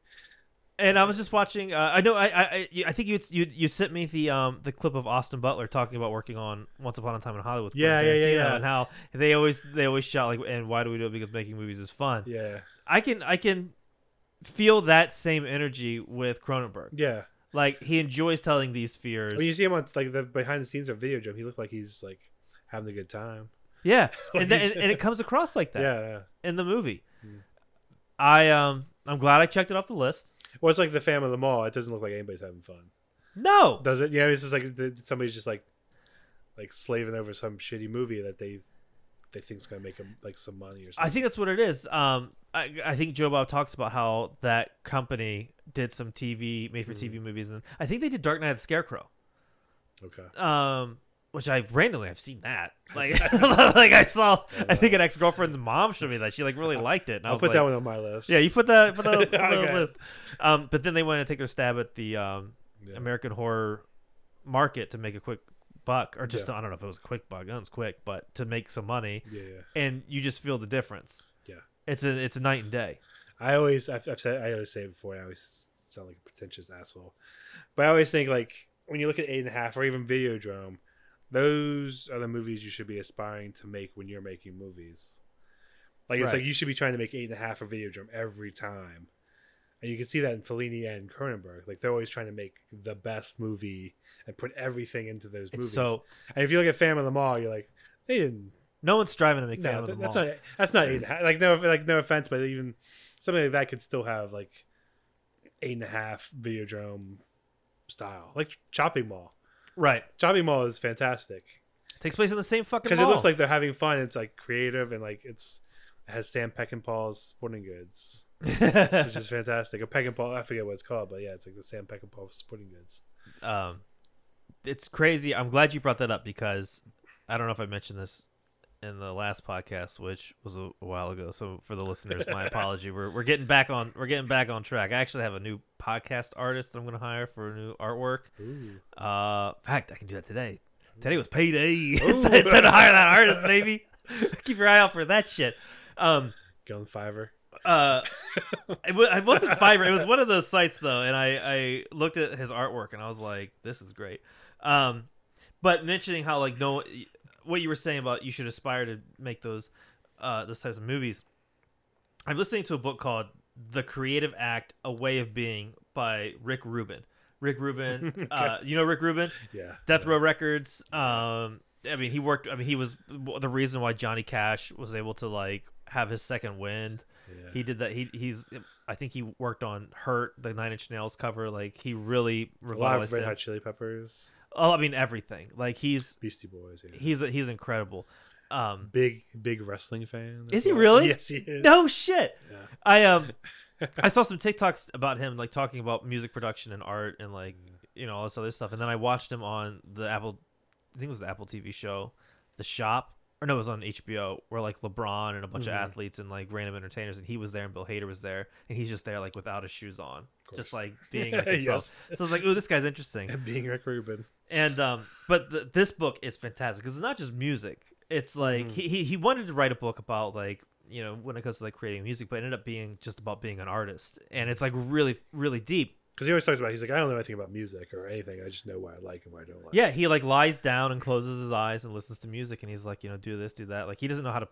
And I was just watching. I know. I think you sent me the clip of Austin Butler talking about working on Once Upon a Time in Hollywood. Yeah. And how they always shout like, and why do we do it? Because making movies is fun. Yeah. I can feel that same energy with Cronenberg. Yeah. Like he enjoys telling these fears. When you see him on like the behind the scenes of Videodrome, he looked like he's like having a good time. Yeah, and it comes across like that. Yeah. In the movie. I'm glad I checked it off the list. Well, it's like the Fam of the Mall. It doesn't look like anybody's having fun. No, does it? Yeah, it's just like somebody's just like slaving over some shitty movie that they think is gonna make them like some money or something. I think that's what it is. I think Joe Bob talks about how that company did some made for TV movies, and I think they did Dark Knight of the Scarecrow. Okay. Which I've seen that. Like, like I saw. I think an ex-girlfriend's mom showed me that. She like really liked it. And I'll put that one on my list. Yeah, you put that on the Okay. list. But then they wanted to take their stab at the American horror market to make a quick buck, or just I don't know if it was a quick buck. It was quick, but to make some money. Yeah. And you just feel the difference. Yeah. It's a night and day. I always say it before. I always sound like a pretentious asshole, but I always think like when you look at 8.5 or even Videodrome, those are the movies you should be aspiring to make when you're making movies. Like it's like you should be trying to make 8.5 for Videodrome every time, and you can see that in Fellini and Cronenberg. Like they're always trying to make the best movie and put everything into those movies. So, and if you look at Fam of the Mall, you're like, they didn't. No one's striving to make Fam of the that's Mall. That's not 8.5. No offense, but even something like that could still have like 8.5 Videodrome style, like Chopping Mall. Right. Chopping Mall is fantastic. Takes place in the same fucking Because mall. it looks like they're having fun. It's like creative and like it has Sam Peckinpah's Sporting Goods, which is fantastic. Or Peckinpah, I forget what it's called, but yeah, it's like the Sam Peckinpah Sporting Goods. It's crazy. I'm glad you brought that up because I don't know if I mentioned this in the last podcast, which was a while ago. So for the listeners, my apology. We're getting back on track. I actually have a new podcast artist that I'm going to hire for a new artwork. Ooh. In fact, I can do that today. Today was payday. It's time to hire that artist, baby. Keep your eye out for that shit. Go on Fiverr. It wasn't Fiverr. It was one of those sites though, and I looked at his artwork and I was like, this is great. But mentioning how like what you were saying about you should aspire to make those types of movies. I'm listening to a book called The Creative Act: A Way of Being by Rick Rubin. Rick Rubin, you know Rick Rubin? Yeah. Death Row Records. He was the reason why Johnny Cash was able to like have his second wind. Yeah. He did that. I think he worked on Hurt, the Nine Inch Nails cover. Like he really revitalized Red Hot Chili Peppers. Oh, I mean everything. Like he's Beastie Boys. Yeah. He's incredible. Big wrestling fan. Is he really? Yes, he is. No shit. Yeah. I saw some TikToks about him, like talking about music production and art and like all this other stuff. And then I watched him on the Apple, I think it was the Apple TV show, The Shop, or no, it was on HBO, where like LeBron and a bunch of athletes and like random entertainers, and he was there and Bill Hader was there, and he's just there like without his shoes on, just like being like himself. Yes. So I was like, ooh, this guy's interesting. And being Rick Rubin. And but this book is fantastic because it's not just music. It's like he wanted to write a book about like when it comes to like creating music, but it ended up being just about being an artist, and it's like really really deep. Because he always talks about, he's like, I don't know anything about music or anything. I just know what I like and what I don't like. Yeah, he like lies down and closes his eyes and listens to music, and he's like, do this, do that. Like he doesn't know how to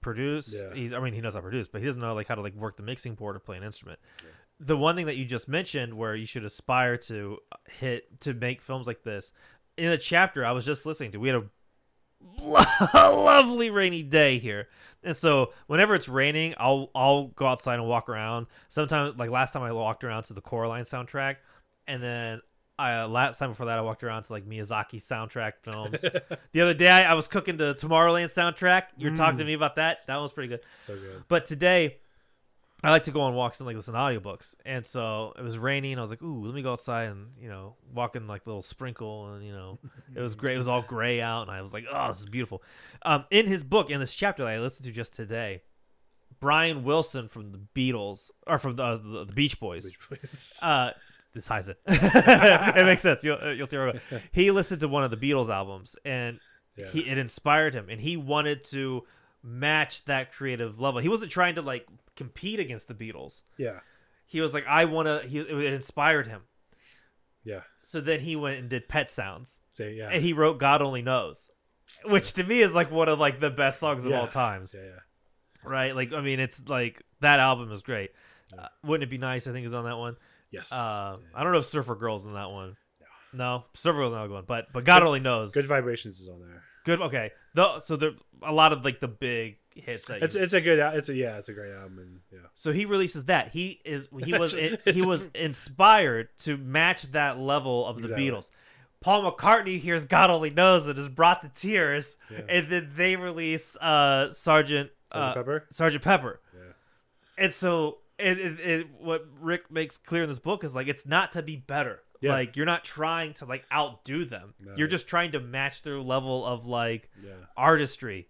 produce. Yeah. He knows how to produce, but he doesn't know like how to like work the mixing board or play an instrument. Yeah. The one thing that you just mentioned, where you should aspire to make films like this, in a chapter I was just listening to, we had a lovely rainy day here. And so whenever it's raining, I'll go outside and walk around. Sometimes, like last time I walked around to the Coraline soundtrack, and then last time before that I walked around to like Miyazaki soundtrack films. The other day I was cooking to Tomorrowland soundtrack. You were talking to me about that. That was pretty good. So good. But today I like to go on walks and like listen to audiobooks. And so it was raining. I was like, ooh, let me go outside and, walk in like a little sprinkle. And, it was great. It was all gray out. And I was like, oh, this is beautiful. In his book, in this chapter that I listened to just today, Brian Wilson from the Beatles, or from the Beach Boys. This ties it. It makes sense. You'll see where he listened to one of the Beatles albums, and it inspired him. And he wanted to match that creative level. He wasn't trying to like compete against the Beatles. Yeah. He was like, it inspired him. Yeah. So then he went and did Pet Sounds. Yeah. And he wrote God Only Knows, which to me is like one of like the best songs of all times. Yeah. Right? Like, it's like that album is great. Yeah. Wouldn't It Be Nice, I think, is on that one. Yes. I don't know if Surfer Girl's on that one. No, Surfer Girl's not a good one, but God Only Knows. Good Vibrations is on there. Good. Okay. So there a lot of like the big hits. That it's a great album, and yeah. So he releases that. He was inspired to match that level of the Beatles. Paul McCartney hears God Only Knows and is brought to tears, and then they release Sergeant Pepper. Yeah. And so what Rick makes clear in this book is like it's not to be better. Yeah. Like you're not trying to like outdo them. No. You're just trying to match their level of like artistry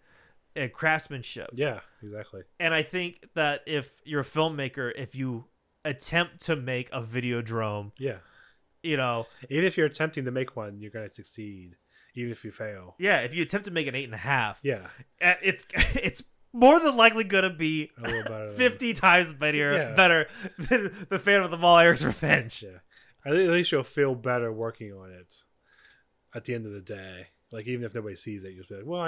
and craftsmanship. Yeah, exactly. And I think that if you're a filmmaker, if you attempt to make a Videodrome, even if you're attempting to make one, you're gonna succeed, even if you fail. Yeah, if you attempt to make an 8.5, it's more than likely gonna be a little better 50 times better than the Phantom of the Mall, Eric's Revenge. Yeah. At least you'll feel better working on it at the end of the day. Like, even if nobody sees it, you'll be like, well,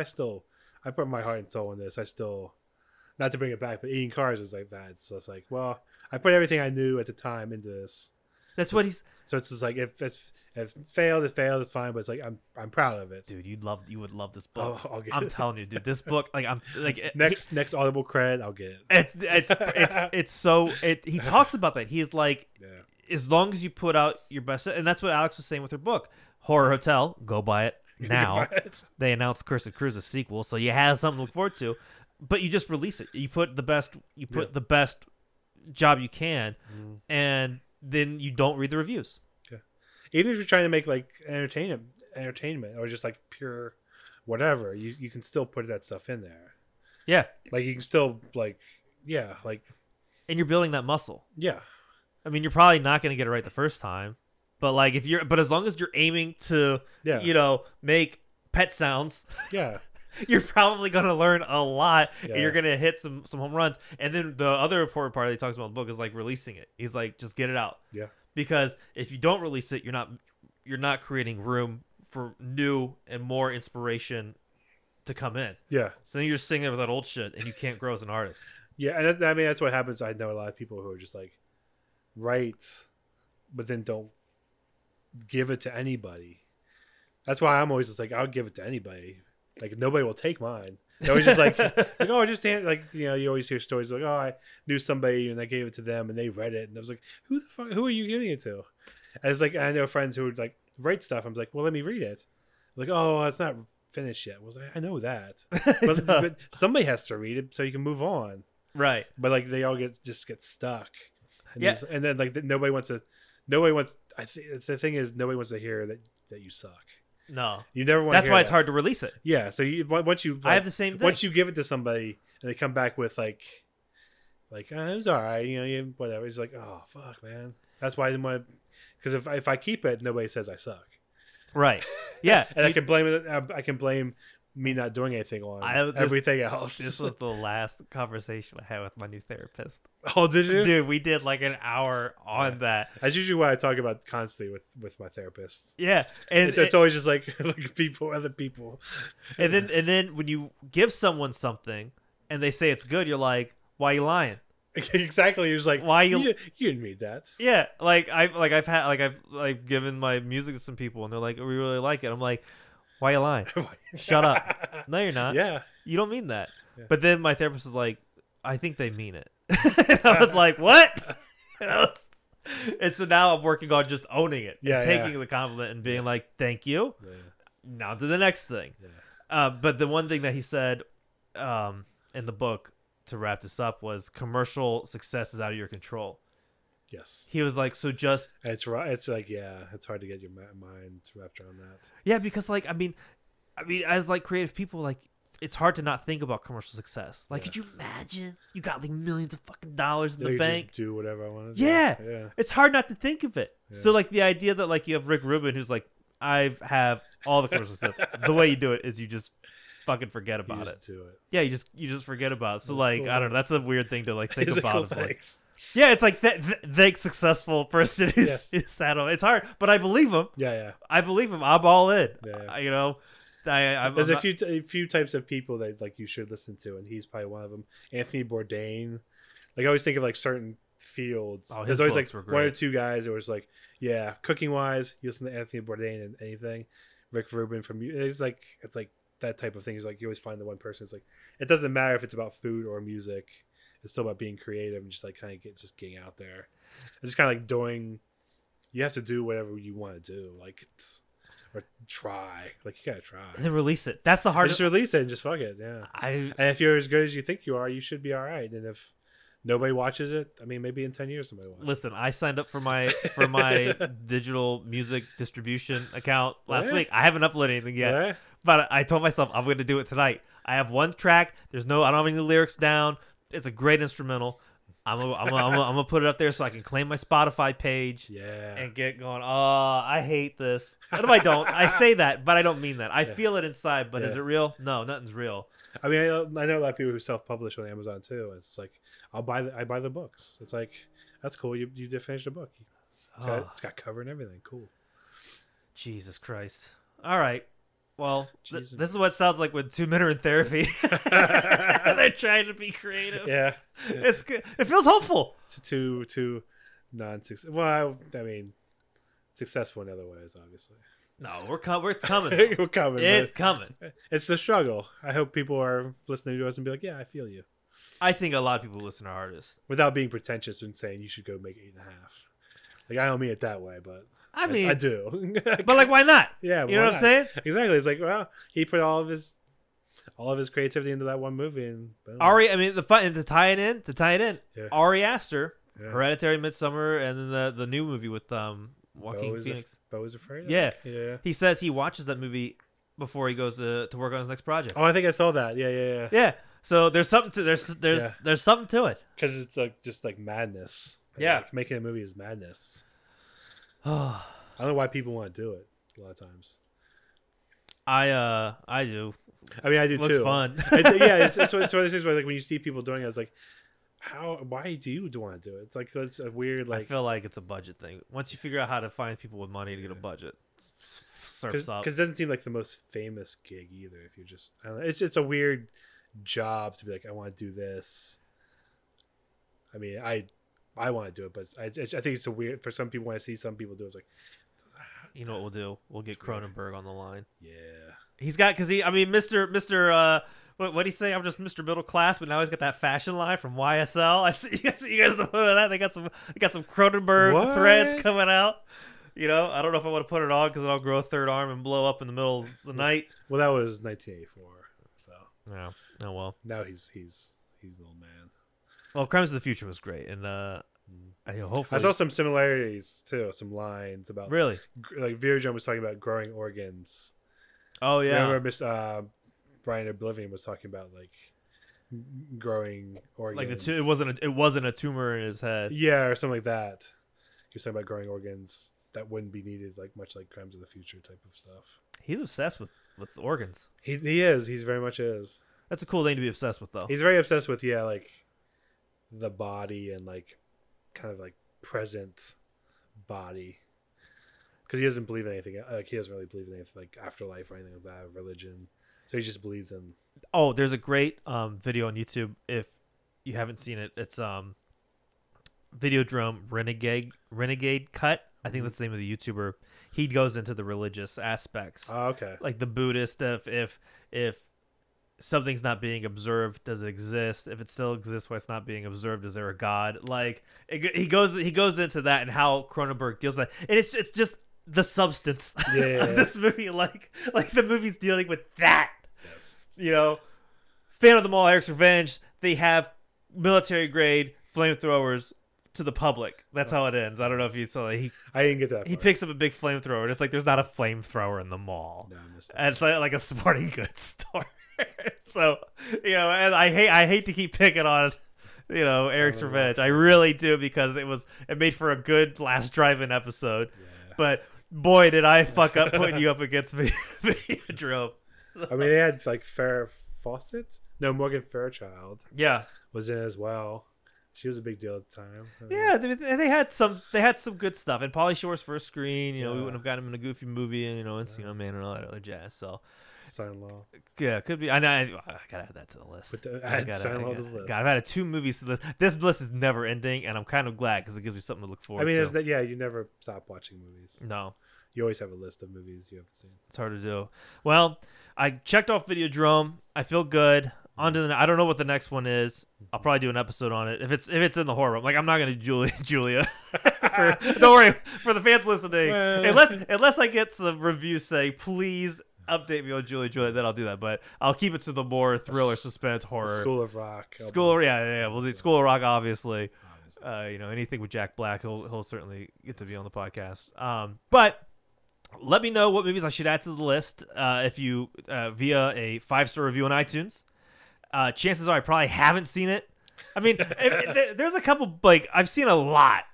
I put my heart and soul in this. Not to bring it back, but Eating Cars was like that. So it's like, well, I put everything I knew at the time into this. That's what he's. So it's just like, if it failed, it's fine. But it's like, I'm proud of it. Dude, you would love this book. I'm telling you, dude, this book, like, I'm like next Audible credit, I'll get it. He talks about that. He's like, as long as you put out your best, and that's what Alex was saying with her book, Horror Hotel. Go buy it now. They announced Cursed Cruise's sequel, so you have something to look forward to. But you just release it. You put the best. The best job you can, and then you don't read the reviews. Yeah. Even if you're trying to make like entertainment, or just like pure whatever, you can still put that stuff in there. Yeah. Like you can still and you're building that muscle. Yeah. I mean, you're probably not going to get it right the first time, but like but as long as you're aiming to, make Pet Sounds, you're probably going to learn a lot, and you're going to hit some home runs. And then the other important part that he talks about in the book is like releasing it. He's like, just get it out. Yeah. Because if you don't release it, you're not creating room for new and more inspiration to come in. Yeah. So then you're just sitting there with that old shit, and you can't grow as an artist. Yeah, and that's what happens. I know a lot of people who are just like, write, but then don't give it to anybody. That's why I'm always just like, I'll give it to anybody. Like, nobody will take mine. They're always just like oh, just you always hear stories like, oh, I knew somebody and I gave it to them and they read it, and I was like, who are you giving it to? And it's like, I know friends who would like write stuff. I'm like, well, let me read it. Like, oh, it's not finished yet. I was like, I know that, but somebody has to read it so you can move on. Right. But like they all get stuck. And Yeah. and then like nobody wants. I think the thing is nobody wants to hear that you suck. No. You never want. That's to hear why that. it's hard to release it. Yeah. So once you. I have the same thing. Once you give it to somebody and they come back with like it was all right, whatever. It's like, oh fuck, man. That's why I didn't want. Because if I keep it, nobody says I suck. Right. Yeah. And I can blame it. I can blame me not doing anything on everything else. This was the last conversation I had with my new therapist. Oh, did you? Dude, we did like an hour on that. That's usually what I talk about constantly with my therapist. Yeah. And it's always just like other people. And then when you give someone something and they say it's good, you're like, why are you lying? Exactly. You're just like, why you didn't read that. Yeah. I've given my music to some people and they're like, we really like it. I'm like, why are you lying? Shut up. No, you're not. Yeah. You don't mean that. Yeah. But then my therapist was like, I think they mean it. I was like, what? And so now I'm working on just owning it. Yeah, and taking the compliment and being like, thank you. Yeah. Now to the next thing. Yeah. But the one thing that he said in the book to wrap this up was commercial success is out of your control. Yes. He was like, so just... It's right. It's like, yeah, it's hard to get your mind wrapped around that. Yeah, because like, I mean, as like creative people, like it's hard to not think about commercial success. Like, could you imagine you got like millions of fucking dollars in the bank? Just do whatever I want to do. Yeah. It's hard not to think of it. Yeah. So like the idea that like you have Rick Rubin who's like, I have all the commercial success. The way you do it is you just fucking forget about it. Do it. Yeah, you just forget about it. So like, cool. I don't know. That's a weird thing to like think about. Cool, yeah, it's like that successful person who's sad. It's hard, but I believe him. Yeah. I believe him. I'm all in. Yeah. There's a few types of people that like you should listen to, and he's probably one of them. Anthony Bourdain. Like I always think of like certain fields. Oh, there's always like one or two guys that was like, yeah, cooking wise, you listen to Anthony Bourdain and anything. Rick Rubin from it's like that type of thing. Is like you always find the one person. It's like it doesn't matter if it's about food or music. It's still about being creative and just like kind of getting out there. It's just kind of like doing. You have to do whatever you want to do, like or try. Like you gotta try and then release it. That's the hardest. Just release it and just fuck it. Yeah. And if you're as good as you think you are, you should be all right. And if nobody watches it, I mean, maybe in 10 years somebody watches. Listen, I signed up for my digital music distribution account last week. I haven't uploaded anything yet, but I told myself I'm going to do it tonight. I have one track. I don't have any lyrics down. It's a great instrumental. I'm gonna put it up there so I can claim my Spotify page. Yeah. And get going. Oh, I hate this. What if I don't? I say that, but I don't mean that. I feel it inside, but is it real? No, nothing's real. I mean, I know a lot of people who self-publish on Amazon too. It's like I buy the books. It's like that's cool. You did finish the book. It's got cover and everything. Cool. Jesus Christ. All right. Well, this is what it sounds like when two men are in therapy. They're trying to be creative. Yeah. It's good. It feels hopeful. It's two non-successful. Well, I mean, successful in other ways, obviously. No, it's coming. We're coming. It's coming. It's the struggle. I hope people are listening to us and be like, yeah, I feel you. I think a lot of people listen to artists. Without being pretentious and saying you should go make 8.5. Like, I don't mean it that way, but... I mean, I do. But like, why not? Yeah, you know what I'm saying? Exactly. It's like, well, he put all of his creativity into that one movie, and boom. Ari. I mean, to tie it in. Yeah. Ari Aster, Hereditary, Midsummer, and then the new movie with Joaquin Phoenix. Beau is Afraid. Yeah. Yeah. He says he watches that movie before he goes to work on his next project. Oh, I think I saw that. Yeah. Yeah. So there's something to there's something to it. Because it's like just like madness. Like, making a movie is madness. I don't know why people want to do it a lot of times. I do. I mean, I do Looks too. Fun. It's one of those things where like when you see people doing it, it's like, why do you want to do it? It's like it's a weird like. I feel like it's a budget thing. Once you figure out how to find people with money to get a budget, surfs up. Because it doesn't seem like the most famous gig either. If you're just, I don't know, it's a weird job to be like, I want to do this. I mean, I want to do it, but I think it's a weird for some people. When I see some people do it, it's like, you know what we'll do? We'll get Cronenberg on the line. Yeah, he's got Mr. What did he say? I'm just Mr. Middle Class, but now he's got that fashion line from YSL. I see you guys know that. They got some Cronenberg threads coming out. You know, I don't know if I want to put it on because I'll grow a third arm and blow up in the middle of the night. Well, that was 1984, so Yeah. Oh well. now he's an old man. Well, Crimes of the Future was great, and hopefully I saw some similarities too, some lines about really. like Videodrome was talking about growing organs. Oh yeah. Remember Brian Oblivion was talking about like growing organs, Like it wasn't a tumor in his head. yeah, or something like that. He was talking about growing organs that wouldn't be needed, like much like Crimes of the Future type of stuff. He's obsessed with organs. He is. He's very much is. That's a cool thing to be obsessed with, though. He's very obsessed with like the body and like kind of like present body, because he doesn't believe in anything. Like he doesn't really believe in anything like afterlife or anything like that, religion. So he just believes in. Oh, there's a great video on YouTube. If you haven't seen it, it's Videodrome Renegade Cut. I think that's the name of the YouTuber. He goes into the religious aspects. Oh, okay. Like the Buddhist stuff. If something's not being observed, does it exist? If it still exists, why it's not being observed? Is there a God? Like he goes into that and how Cronenberg deals with that. And it's just the substance of this movie. Like the movie's dealing with that. Yes. You know, Fan of the Mall, Eric's Revenge. They have military grade flamethrowers to the public. That's how it ends. I don't know if you saw it. I didn't get that. He picks up a big flamethrower, and it's like there's not a flamethrower in the mall. No, I missed that. And it's like a sporting goods store. So, you know, and I hate to keep picking on, you know, Eric's Revenge. I really do, because it made for a good last drive-in episode. Yeah. But boy, did I fuck up putting you up against Videodrome. I mean, they had like Farrah Fawcett. No, Morgan Fairchild. Yeah, was in as well. She was a big deal at the time. Yeah, they had some good stuff. And Pauly Shore's first screen, you know, we wouldn't have gotten him in a Goofy movie, and you know, Encino Man and all that other jazz. So, Son-in-Law. Yeah, could be. I gotta add that to the list. Son-in-Law to the list. God, I've added 2 movies to this. This list is never ending, and I'm kind of glad because it gives me something to look forward to. I mean, you never stop watching movies. No. You always have a list of movies you haven't seen. It's hard to do. Well, I checked off Videodrome. I feel good. On to I don't know what the next one is. I'll probably do an episode on it if it's in the horror. Like I'm not gonna do Julia. Don't worry for the fans listening. Unless I get some reviews saying please update me on Julia, then I'll do that. But I'll keep it to the more thriller, suspense, horror. School of Rock. Yeah. We'll do School of Rock, obviously. You know, anything with Jack Black, he'll certainly get to be on the podcast. But let me know what movies I should add to the list. If you via a 5-star review on iTunes. Chances are I probably haven't seen it. I mean, there's a couple, like, I've seen a lot,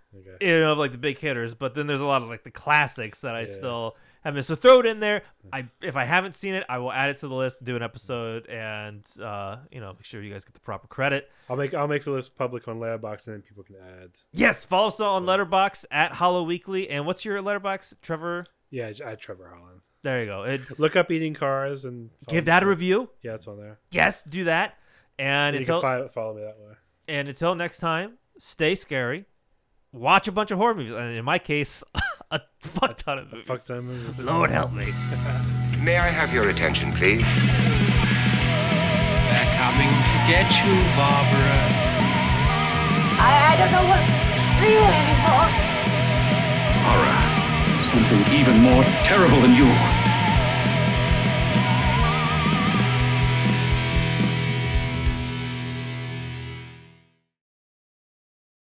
you know, of like the big hitters, but then there's a lot of like the classics that I still haven't. So throw it in there. If I haven't seen it, I will add it to the list, do an episode, and you know, make sure you guys get the proper credit. I'll make the list public on Letterboxd, and then people can add. Yes, follow us on Letterboxd at Hollow Weekly. And what's your Letterboxd, Trevor? Yeah, at Trevor Holland. There you go. Look up Eating Cars and give that a review. Yeah, it's on there. Yes, do that. And you can follow me that way. And until next time, stay scary. Watch a bunch of horror movies. And in my case, a fuck ton of movies. Lord help me. May I have your attention, please? They're coming to get you, Barbara. I don't know what real anymore. Horror. Something even more terrible than you.